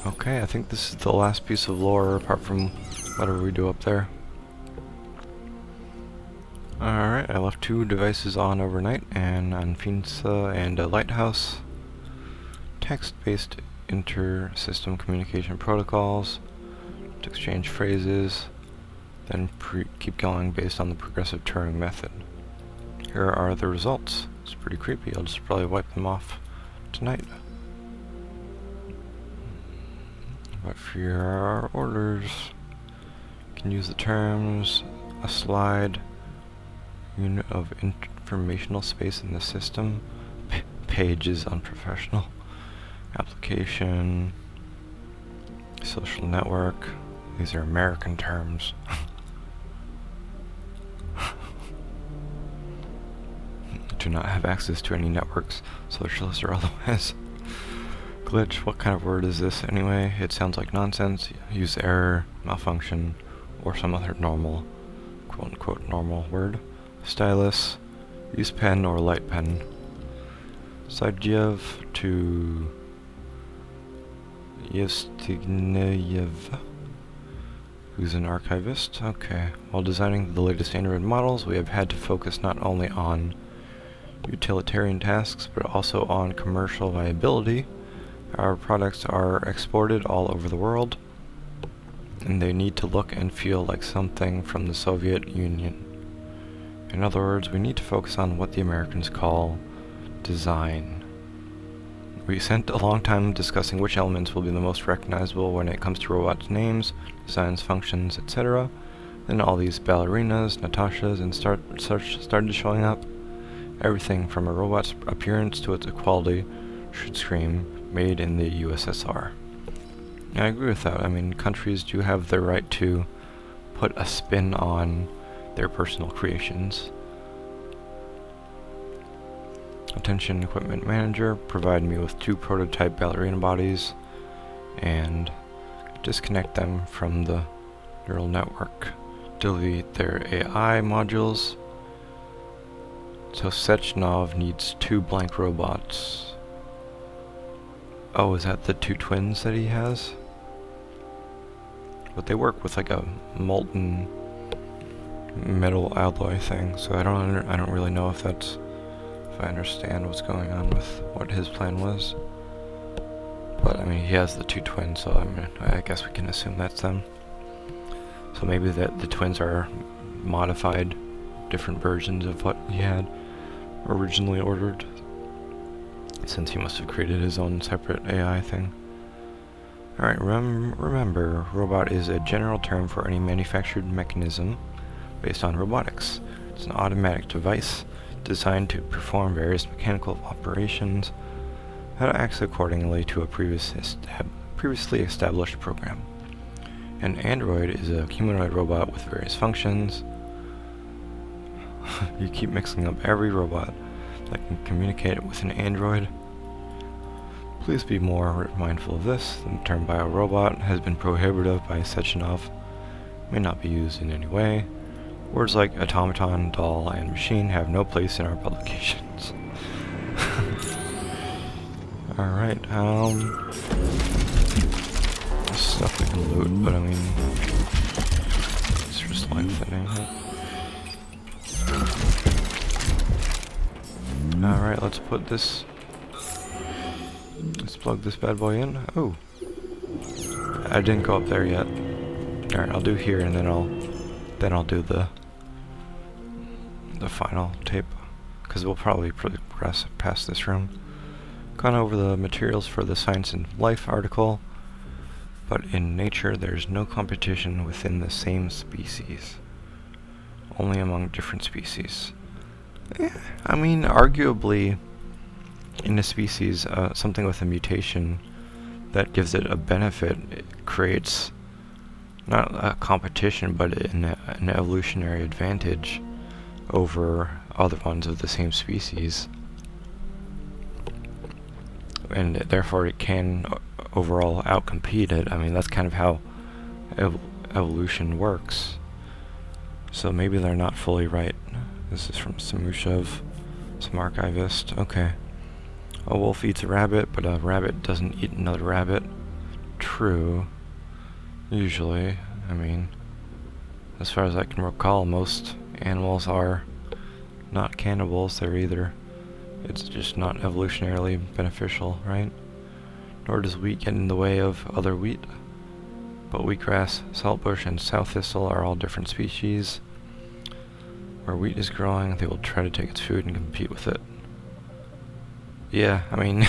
Okay, I think this is the last piece of lore, apart from whatever we do up there. Alright, I left 2 devices on overnight, and on Finsa and a lighthouse. Text-based inter-system communication protocols to exchange phrases, then keep going based on the progressive Turing method. Here are the results. It's pretty creepy. I'll just probably wipe them off tonight. But for your orders, you can use the terms a slide, unit of informational space in the system, page is unprofessional, application, social network. These are American terms. Do not have access to any networks, socialist or otherwise. Glitch, what kind of word is this anyway? It sounds like nonsense. Use error, malfunction, or some other normal, quote-unquote normal word. Stylus, use pen or light pen. Saidjev to Yevstigneyev, who's an archivist. Okay. While designing the latest Android models, we have had to focus not only on utilitarian tasks, but also on commercial viability. Our products are exported all over the world, and they need to look and feel like something from the Soviet Union. In other words, we need to focus on what the Americans call design. We spent a long time discussing which elements will be the most recognizable when it comes to robots' names, designs, functions, etc. Then all these ballerinas, Natashas, and started showing up. Everything from a robot's appearance to its equality should scream made in the USSR. I agree with that. I mean, countries do have the right to put a spin on their personal creations. Attention equipment manager, provide me with 2 prototype ballerina bodies and disconnect them from the neural network. Delete their AI modules. So Sechenov needs 2 blank robots. Oh, is that the 2 twins that he has? But they work with like a molten metal alloy thing, so I don't really know if I understand what's going on with what his plan was. But I mean, he has the 2 twins, so I guess we can assume that's them. So maybe the twins are modified, different versions of what he had originally ordered, since he must have created his own separate AI thing. Alright, remember, robot is a general term for any manufactured mechanism based on robotics. It's an automatic device designed to perform various mechanical operations that acts accordingly to a previously established program. An android is a humanoid robot with various functions. You keep mixing up every robot that can communicate with an android. Please be more mindful of this. The term biorobot has been prohibited by Sechenov may not be used in any way. Words like automaton, doll, and machine have no place in our publications. Alright, stuff we can loot, but I mean, it's just lengthening it. Alright, let's put this, let's plug this bad boy in. Oh, I didn't go up there yet. Alright, I'll do here and then I'll do the final tape, because we'll probably progress past this room. Gone over the materials for the Science and Life article, but in nature there's no competition within the same species, only among different species. I mean, arguably, in a species, something with a mutation that gives it a benefit, it creates not a competition, but an evolutionary advantage over other ones of the same species. And therefore it can overall outcompete it. I mean, that's kind of how evolution works. So maybe they're not fully right. This is from Samushev, some archivist. Okay. A wolf eats a rabbit, but a rabbit doesn't eat another rabbit. True. Usually. I mean, as far as I can recall, most animals are not cannibals. They're either, it's just not evolutionarily beneficial, right? Nor does wheat get in the way of other wheat. But wheatgrass, saltbush, and sow thistle are all different species. Where wheat is growing, they will try to take its food and compete with it. Yeah, I mean,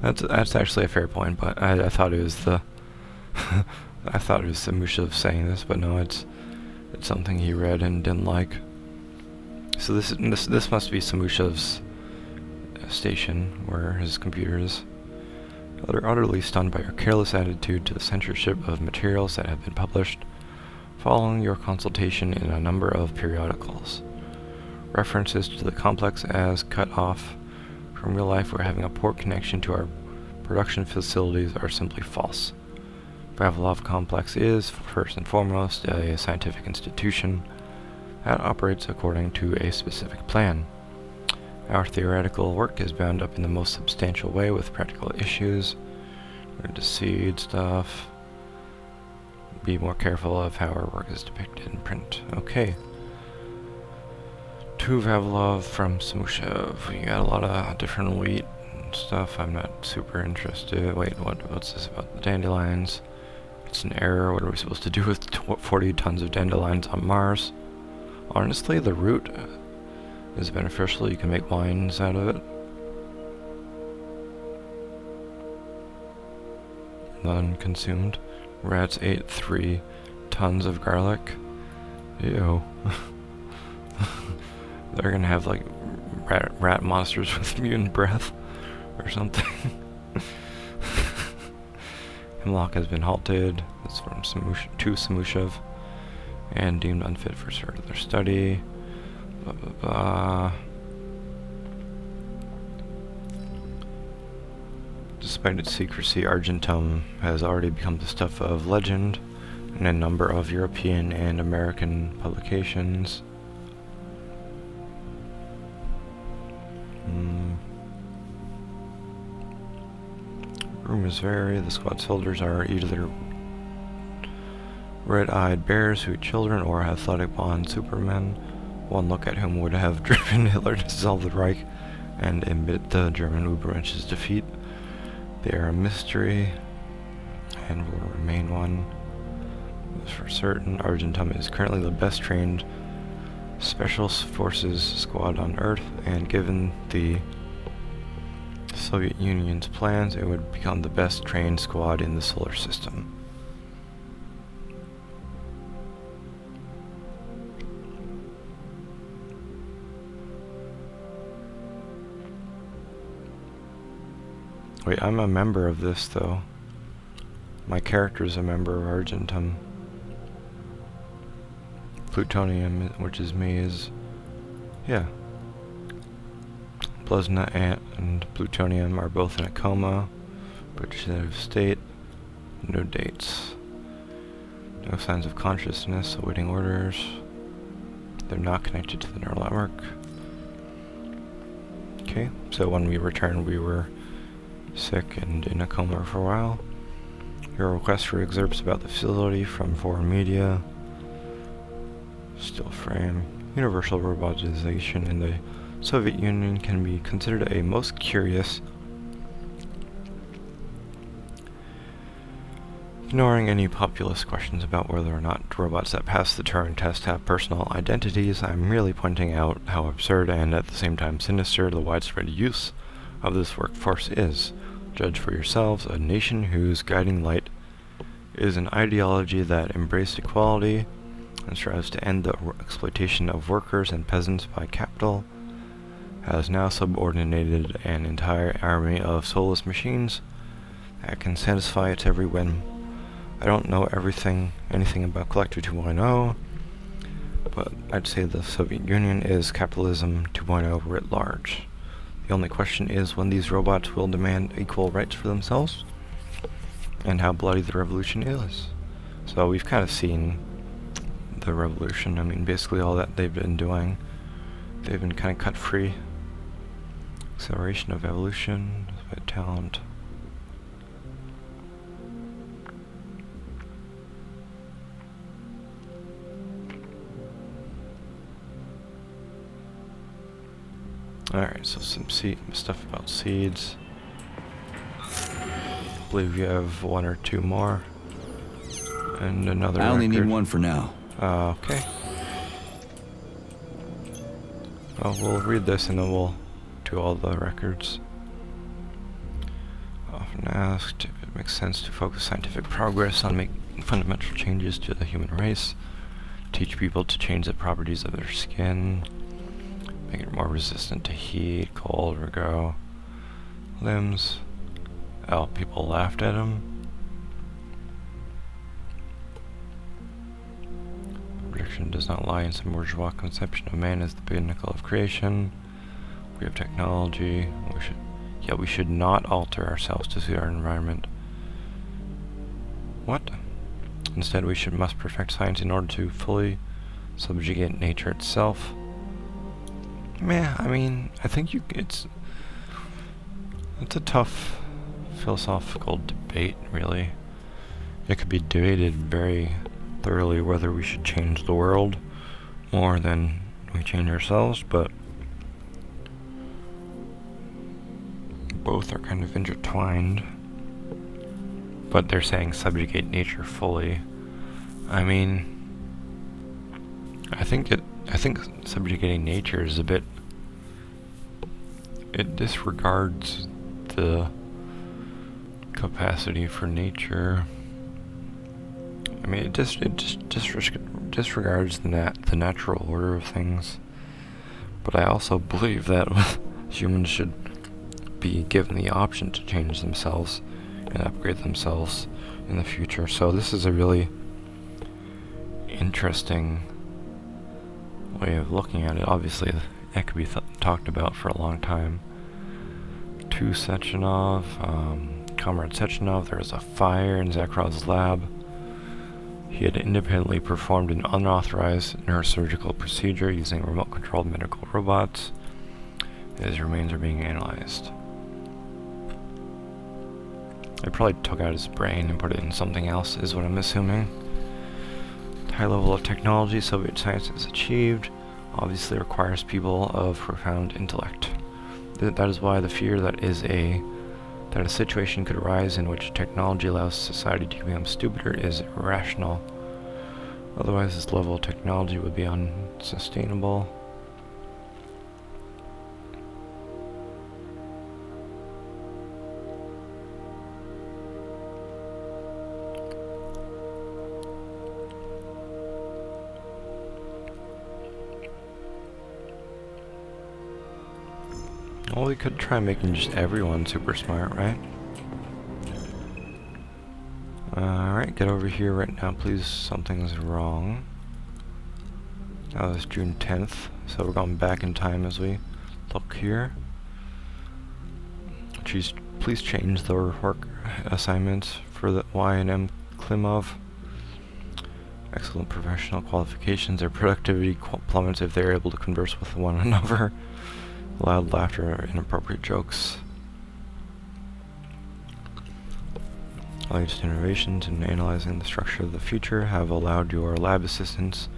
that's actually a fair point, but I thought it was the I thought it was Samushev saying this, but no, it's something he read and didn't like. So this must be Samushev's station, where his computer is. They're utterly stunned by your careless attitude to the censorship of materials that have been published following your consultation in a number of periodicals. References to the complex as cut off from real life or having a poor connection to our production facilities are simply false. Vavilov Complex is, first and foremost, a scientific institution that operates according to a specific plan. Our theoretical work is bound up in the most substantial way with practical issues. We're going to seed stuff. Be more careful of how our work is depicted in print. Okay. To Vavilov from Samushev. We got a lot of different wheat and stuff. I'm not super interested. Wait, what's this about the dandelions? It's an error. What are we supposed to do with 40 tons of dandelions on Mars? Honestly, the root is beneficial. You can make wines out of it. None consumed. Rats ate 3 tons of garlic. Ew. They're gonna have like rat monsters with mutant breath or something. Hemlock has been halted. That's from Samushev and deemed unfit for further study. Blah, blah, blah. Despite its secrecy, argentum has already become the stuff of legend in a number of European and American publications. Rumors vary. The squad's soldiers are either red-eyed bears who eat children or athletic blonde supermen, one look at whom would have driven Hitler to dissolve the Reich and admit the German Ubermensch's defeat. They are a mystery and will remain one. For certain, Argentum is currently the best trained Special Forces squad on Earth, and given the Soviet Union's plans, it would become the best trained squad in the solar system. Wait, I'm a member of this though. My character is a member of Argentum. Plutonium, which is me, is... yeah. Pluzna and plutonium are both in a coma. British state. No dates. No signs of consciousness, awaiting orders. They're not connected to the neural network. Okay, so when we returned we were sick and in a coma for a while. Your request for excerpts about the facility from foreign media. Still frame. Universal robotization in the Soviet Union can be considered a most curious. Ignoring any populist questions about whether or not robots that pass the Turing test have personal identities, I'm merely pointing out how absurd and at the same time sinister the widespread use of this workforce is. Judge for yourselves, a nation whose guiding light is an ideology that embraces equality and strives to end the exploitation of workers and peasants by capital, has now subordinated an entire army of soulless machines that can satisfy its every whim. I don't know anything about Collective 2.0, but I'd say the Soviet Union is capitalism 2.0 writ large. The only question is when these robots will demand equal rights for themselves, and how bloody the revolution is. So we've kind of seen the revolution. I mean, basically all that they've been doing, they've been kind of cut free. Acceleration of evolution, talent. Alright, so some stuff about seeds. I believe you have one or two more. And another I only record. need one for now. Okay. Well, we'll read this and then we'll do all the records. Often asked if it makes sense to focus scientific progress on making fundamental changes to the human race, teach people to change the properties of their skin, make it more resistant to heat, cold, ergo, limbs. Oh, people laughed at him. Prediction does not lie in some bourgeois conception of man as the pinnacle of creation. We have technology. We should not alter ourselves to suit our environment. What? Instead, we must perfect science in order to fully subjugate nature itself. Meh, I mean, I think it's a tough philosophical debate, really. It could be debated very thoroughly whether we should change the world more than we change ourselves, but both are kind of intertwined. But they're saying subjugate nature fully. I mean, I think subjugating nature is a bit, it disregards the capacity for nature. I mean, it just disregards the natural order of things. But I also believe that humans should be given the option to change themselves and upgrade themselves in the future. So this is a really interesting way of looking at it. Obviously, that could be talked about for a long time. To Sechenov, Comrade Sechenov, there was a fire in Zakharov's lab. He had independently performed an unauthorized neurosurgical procedure using remote-controlled medical robots. His remains are being analyzed. They probably took out his brain and put it in something else, is what I'm assuming. The high level of technology Soviet science has achieved obviously requires people of profound intellect. That is why the fear that a situation could arise in which technology allows society to become stupider is irrational. Otherwise, this level of technology would be unsustainable. Well, we could try making just everyone super smart, right? Alright, get over here right now, please. Something's wrong. That was June 10th, so we're going back in time as we look here. Please change the work assignments for the Y and M Klimov. excellent professional qualifications. Their productivity plummets if they're able to converse with one another. Loud laughter, inappropriate jokes. Latest innovations in analyzing the structure of the future have allowed your lab assistants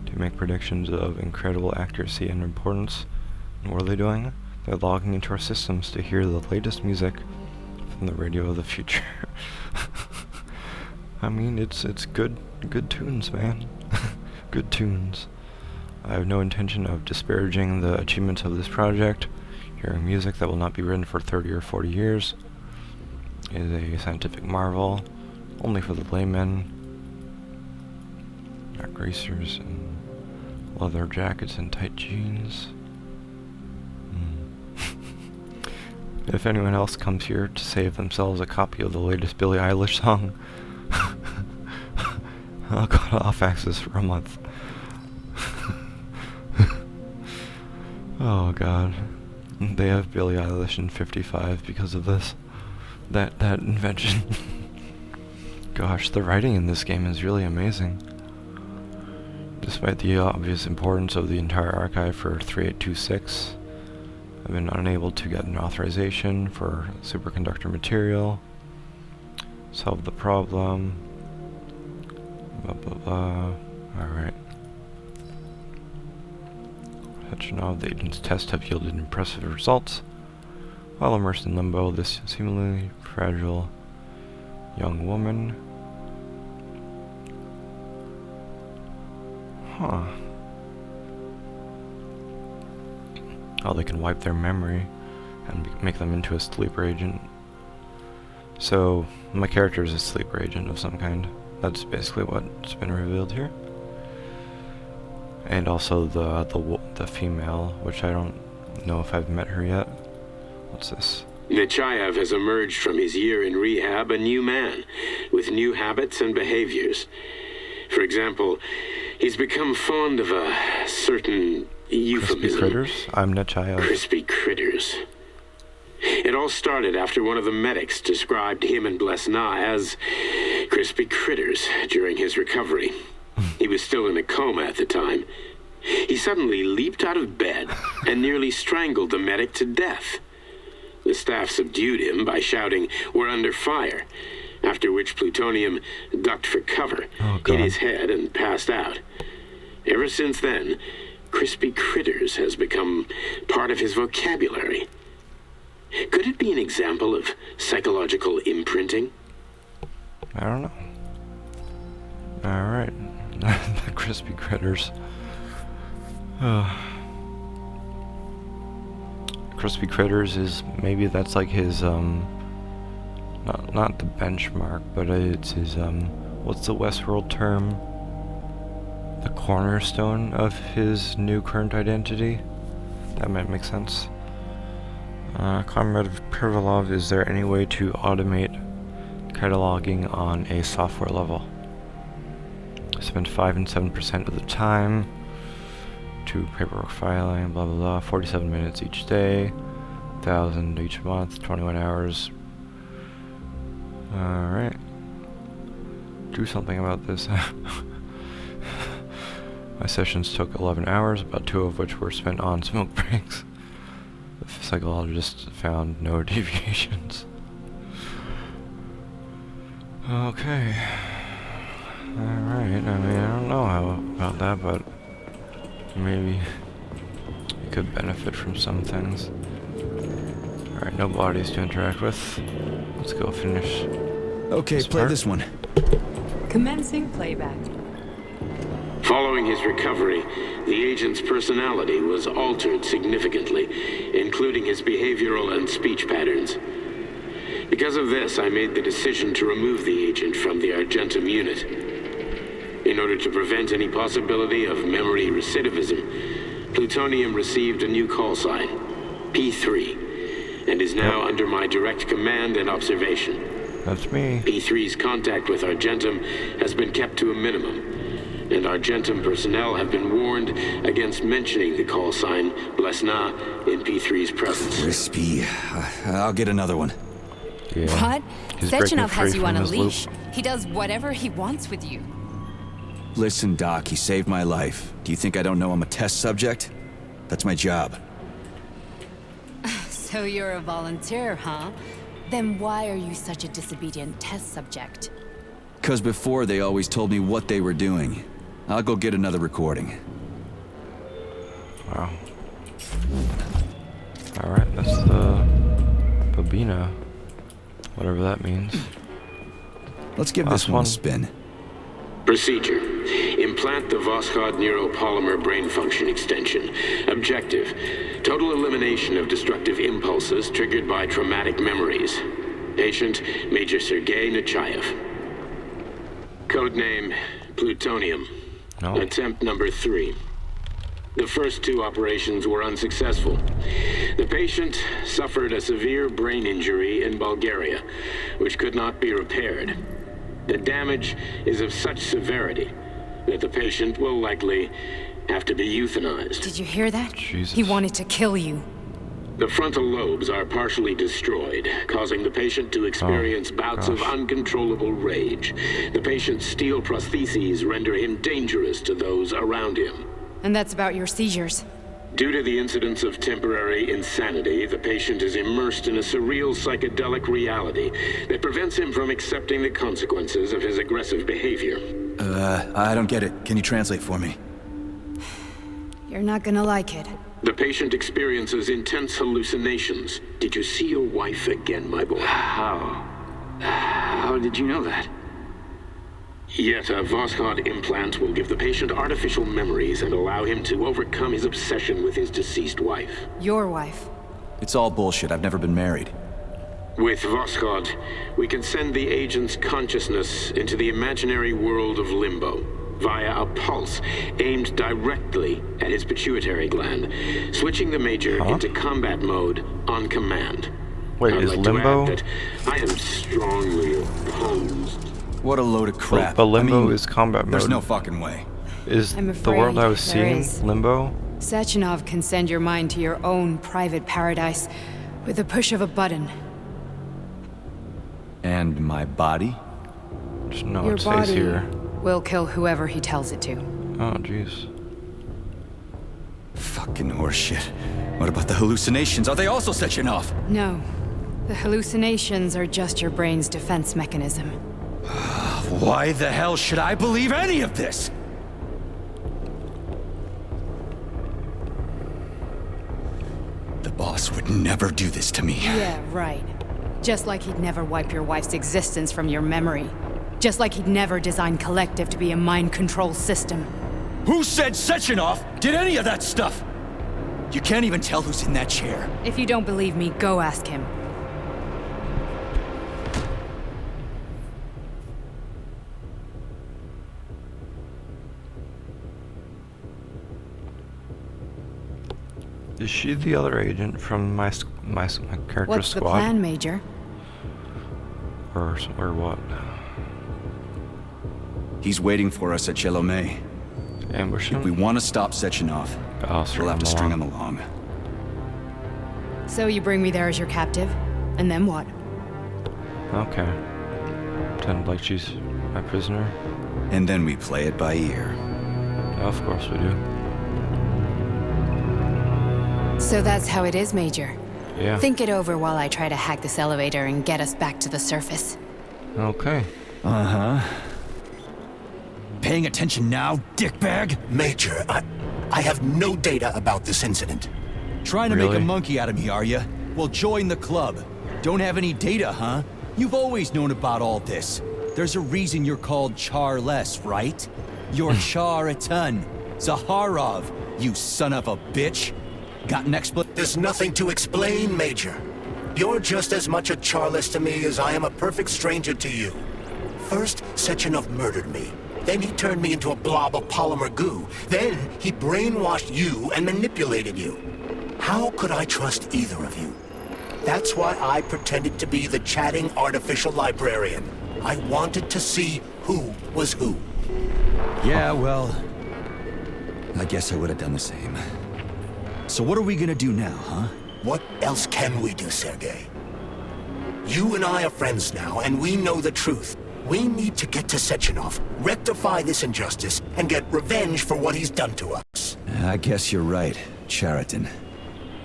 to make predictions of incredible accuracy and importance. And what are they doing? They're logging into our systems to hear the latest music from the radio of the future. I mean, it's good tunes, man. Good tunes. I have no intention of disparaging the achievements of this project. Hearing music that will not be written for 30 or 40 years is a scientific marvel, only for the laymen. Not greasers and leather jackets and tight jeans. If anyone else comes here to save themselves a copy of the latest Billie Eilish song, I'll cut off access for a month. Oh god. They have Billie Eilish in 55 because of this. That invention. Gosh, the writing in this game is really amazing. Despite the obvious importance of the entire archive for 3826, I've been unable to get an authorization for superconductor material. Solve the problem. Blah blah blah. Alright. Sechenov, the agent's tests have yielded impressive results. While immersed in limbo, this seemingly fragile young woman... Huh. Oh, they can wipe their memory and make them into a sleeper agent. So, my character is a sleeper agent of some kind. That's basically what's been revealed here. And also the female, which I don't know if I've met her yet. What's this? Nechayev has emerged from his year in rehab a new man, with new habits and behaviors. For example, he's become fond of a certain euphemism. Crispy critters? I'm Nechayev. Crispy critters. It all started after one of the medics described him and Blesna as crispy critters during his recovery. He was still in a coma at the time. He suddenly leaped out of bed and nearly strangled the medic to death. The staff subdued him by shouting, "We're under fire," after which Plutonium ducked for cover, hit his head, and passed out. Ever since then, crispy critters has become part of his vocabulary. Could it be an example of psychological imprinting? I don't know. Alright. The crispy critters. Crispy critters is, maybe that's like his, not the benchmark, but it's his, what's the Westworld term? The cornerstone of his new current identity? That might make sense. Comrade Privalov, is there any way to automate cataloging on a software level? Spend 5 and 7% of the time to paperwork filing, blah blah blah, 47 minutes each day, 1,000 each month, 21 hours. Alright. Do something about this. My sessions took 11 hours, about 2 of which were spent on smoke breaks. The psychologist found no deviations. Okay. Alright, I mean, I don't know about that, but maybe you could benefit from some things. Alright, no bodies to interact with. Let's go finish. Okay, play this one. Commencing playback. Following his recovery, the agent's personality was altered significantly, including his behavioral and speech patterns. Because of this, I made the decision to remove the agent from the Argentum unit. In order to prevent any possibility of memory recidivism, Plutonium received a new call sign, P3, and is now under my direct command and observation. That's me. P3's contact with Argentum has been kept to a minimum, and Argentum personnel have been warned against mentioning the call sign Blesna in P3's presence. Crispy. I'll get another one. Yeah. What? He's Sechenov breaking free has you on from a his leash. loop. He does whatever he wants with you. Listen, Doc, he saved my life. Do you think I don't know I'm a test subject? That's my job. So you're a volunteer, huh? Then why are you such a disobedient test subject? 'Cause before they always told me what they were doing. I'll go get another recording. Wow. Alright, that's the Babina. Whatever that means. Let's give this one a spin. Procedure. Implant the Voskhod neuropolymer brain function extension. Objective. Total elimination of destructive impulses triggered by traumatic memories. Patient, Major Sergei Nechayev. Codename, Plutonium. No. Attempt number 3. The first 2 operations were unsuccessful. The patient suffered a severe brain injury in Bulgaria, which could not be repaired. The damage is of such severity that the patient will likely have to be euthanized. Did you hear that? Jesus. He wanted to kill you. The frontal lobes are partially destroyed, causing the patient to experience bouts of uncontrollable rage. The patient's steel prostheses render him dangerous to those around him. And that's about your seizures. Due to the incidence of temporary insanity, the patient is immersed in a surreal psychedelic reality that prevents him from accepting the consequences of his aggressive behavior. I don't get it. Can you translate for me? You're not gonna like it. The patient experiences intense hallucinations. Did you see your wife again, my boy? How did you know that? Yet a Voskhod implant will give the patient artificial memories and allow him to overcome his obsession with his deceased wife. Your wife. It's all bullshit. I've never been married. With Voskhod, we can send the agent's consciousness into the imaginary world of limbo via a pulse aimed directly at his pituitary gland, switching the Major into combat mode on command. Wait, I'd is like to limbo? add that I am strongly opposed. What a load of crap. But limbo I mean, is combat mode. There's no fucking way. Is I'm the world I was afraid there seeing is. limbo? Sechenov can send your mind to your own private paradise with the push of a button. And my body? Just know Your it stays body here. will kill whoever he tells it to. Oh, jeez. Fucking horseshit. What about the hallucinations? Are they also Sechenov? No. The hallucinations are just your brain's defense mechanism. Why the hell should I believe any of this? The boss would never do this to me. Yeah, right. Just like he'd never wipe your wife's existence from your memory. Just like he'd never design Collective to be a mind control system. Who said Sechenov did any of that stuff? You can't even tell who's in that chair. If you don't believe me, go ask him. Is she the other agent from my character's What's squad? the plan, Major? Or what? He's waiting for us at Chelomey. Ambush him? If we want to stop Sechenov, we'll have to string him along. So you bring me there as your captive, and then what? Okay. Pretend like she's my prisoner. And then we play it by ear. Of course we do. So that's how it is, Major. Yeah. Think it over while I try to hack this elevator and get us back to the surface. Okay. Uh-huh. Paying attention now, dickbag? Major, I have no data about this incident. Trying to make a monkey out of me, are you? Well, join the club. Don't have any data, huh? You've always known about all this. There's a reason you're called Charless, right? You're Char a ton. Zaharov, you son of a bitch. Got an explanation? There's nothing to explain, Major. You're just as much a Charless to me as I am a perfect stranger to you. First, Sechenov murdered me. Then he turned me into a blob of polymer goo. Then he brainwashed you and manipulated you. How could I trust either of you? That's why I pretended to be the chatting artificial librarian. I wanted to see who was who. Yeah, well, I guess I would have done the same. So what are we gonna do now, huh? What else can we do, Sergei? You and I are friends now, and we know the truth. We need to get to Sechenov, rectify this injustice, and get revenge for what he's done to us. I guess you're right, Chariton.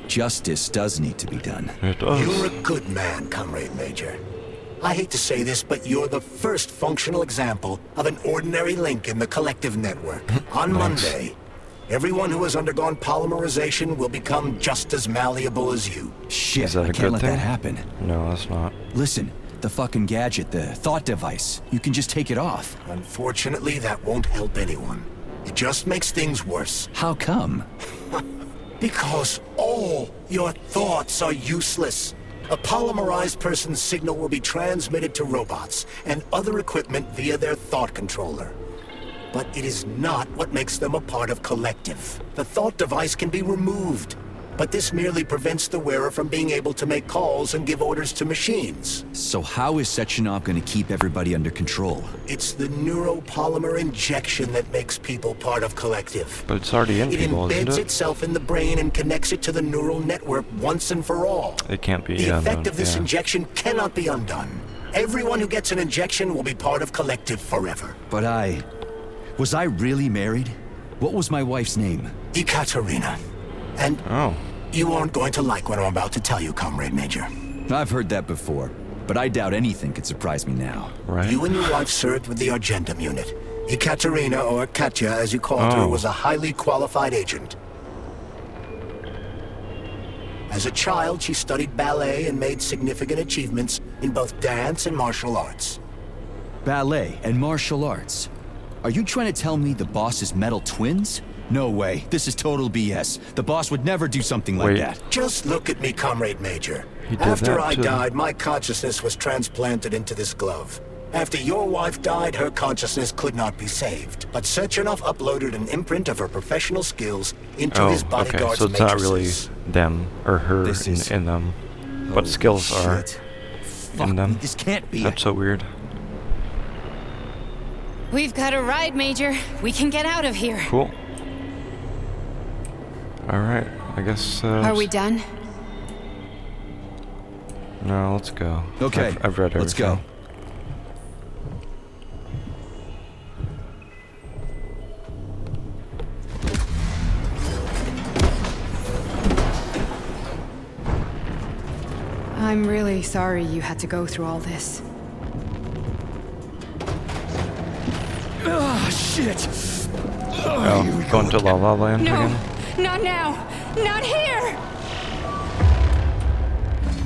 Justice does need to be done. It does. You're a good man, Comrade Major. I hate to say this, but you're the first functional example of an ordinary link in the collective network. On Monday, everyone who has undergone polymerization will become just as malleable as you. Shit, Is that I a can't good let thing? that happen. No, that's not. Listen, the fucking gadget, the thought device, you can just take it off. Unfortunately, that won't help anyone. It just makes things worse. How come? Because all your thoughts are useless. A polymerized person's signal will be transmitted to robots and other equipment via their thought controller. But it is not what makes them a part of Collective. The thought device can be removed, but this merely prevents the wearer from being able to make calls and give orders to machines. So how is Sechenov going to keep everybody under control? It's the neuropolymer injection that makes people part of Collective. But it's already in It people, isn't embeds it? itself in the brain and connects it to the neural network once and for all. It can't be The effect undone, of this yeah. injection cannot be undone. Everyone who gets an injection will be part of Collective forever. But was I really married? What was my wife's name? Ekaterina. And you aren't going to like what I'm about to tell you, Comrade Major. I've heard that before, but I doubt anything could surprise me now. Right. You and your wife served with the Argentum unit. Ekaterina, or Katya as you called her, was a highly qualified agent. As a child, she studied ballet and made significant achievements in both dance and martial arts. Ballet and martial arts? Are you trying to tell me the boss is metal twins? No way. This is total BS. The boss would never do something like that. Just look at me, Comrade Major. He did After that I too. died, my consciousness was transplanted into this glove. After your wife died, her consciousness could not be saved. But Sechenov uploaded an imprint of her professional skills into his bodyguard's okay, so it's not really matrices. them or her in them, but skills are in them. This can't be. That's so weird. We've got a ride, Major. We can get out of here. Cool. All right, I guess. Are we done? No, let's go. Okay, I've read everything. let's go. I'm really sorry you had to go through all this. Ah, shit! Oh, going to La La Land No, again? not now! Not here!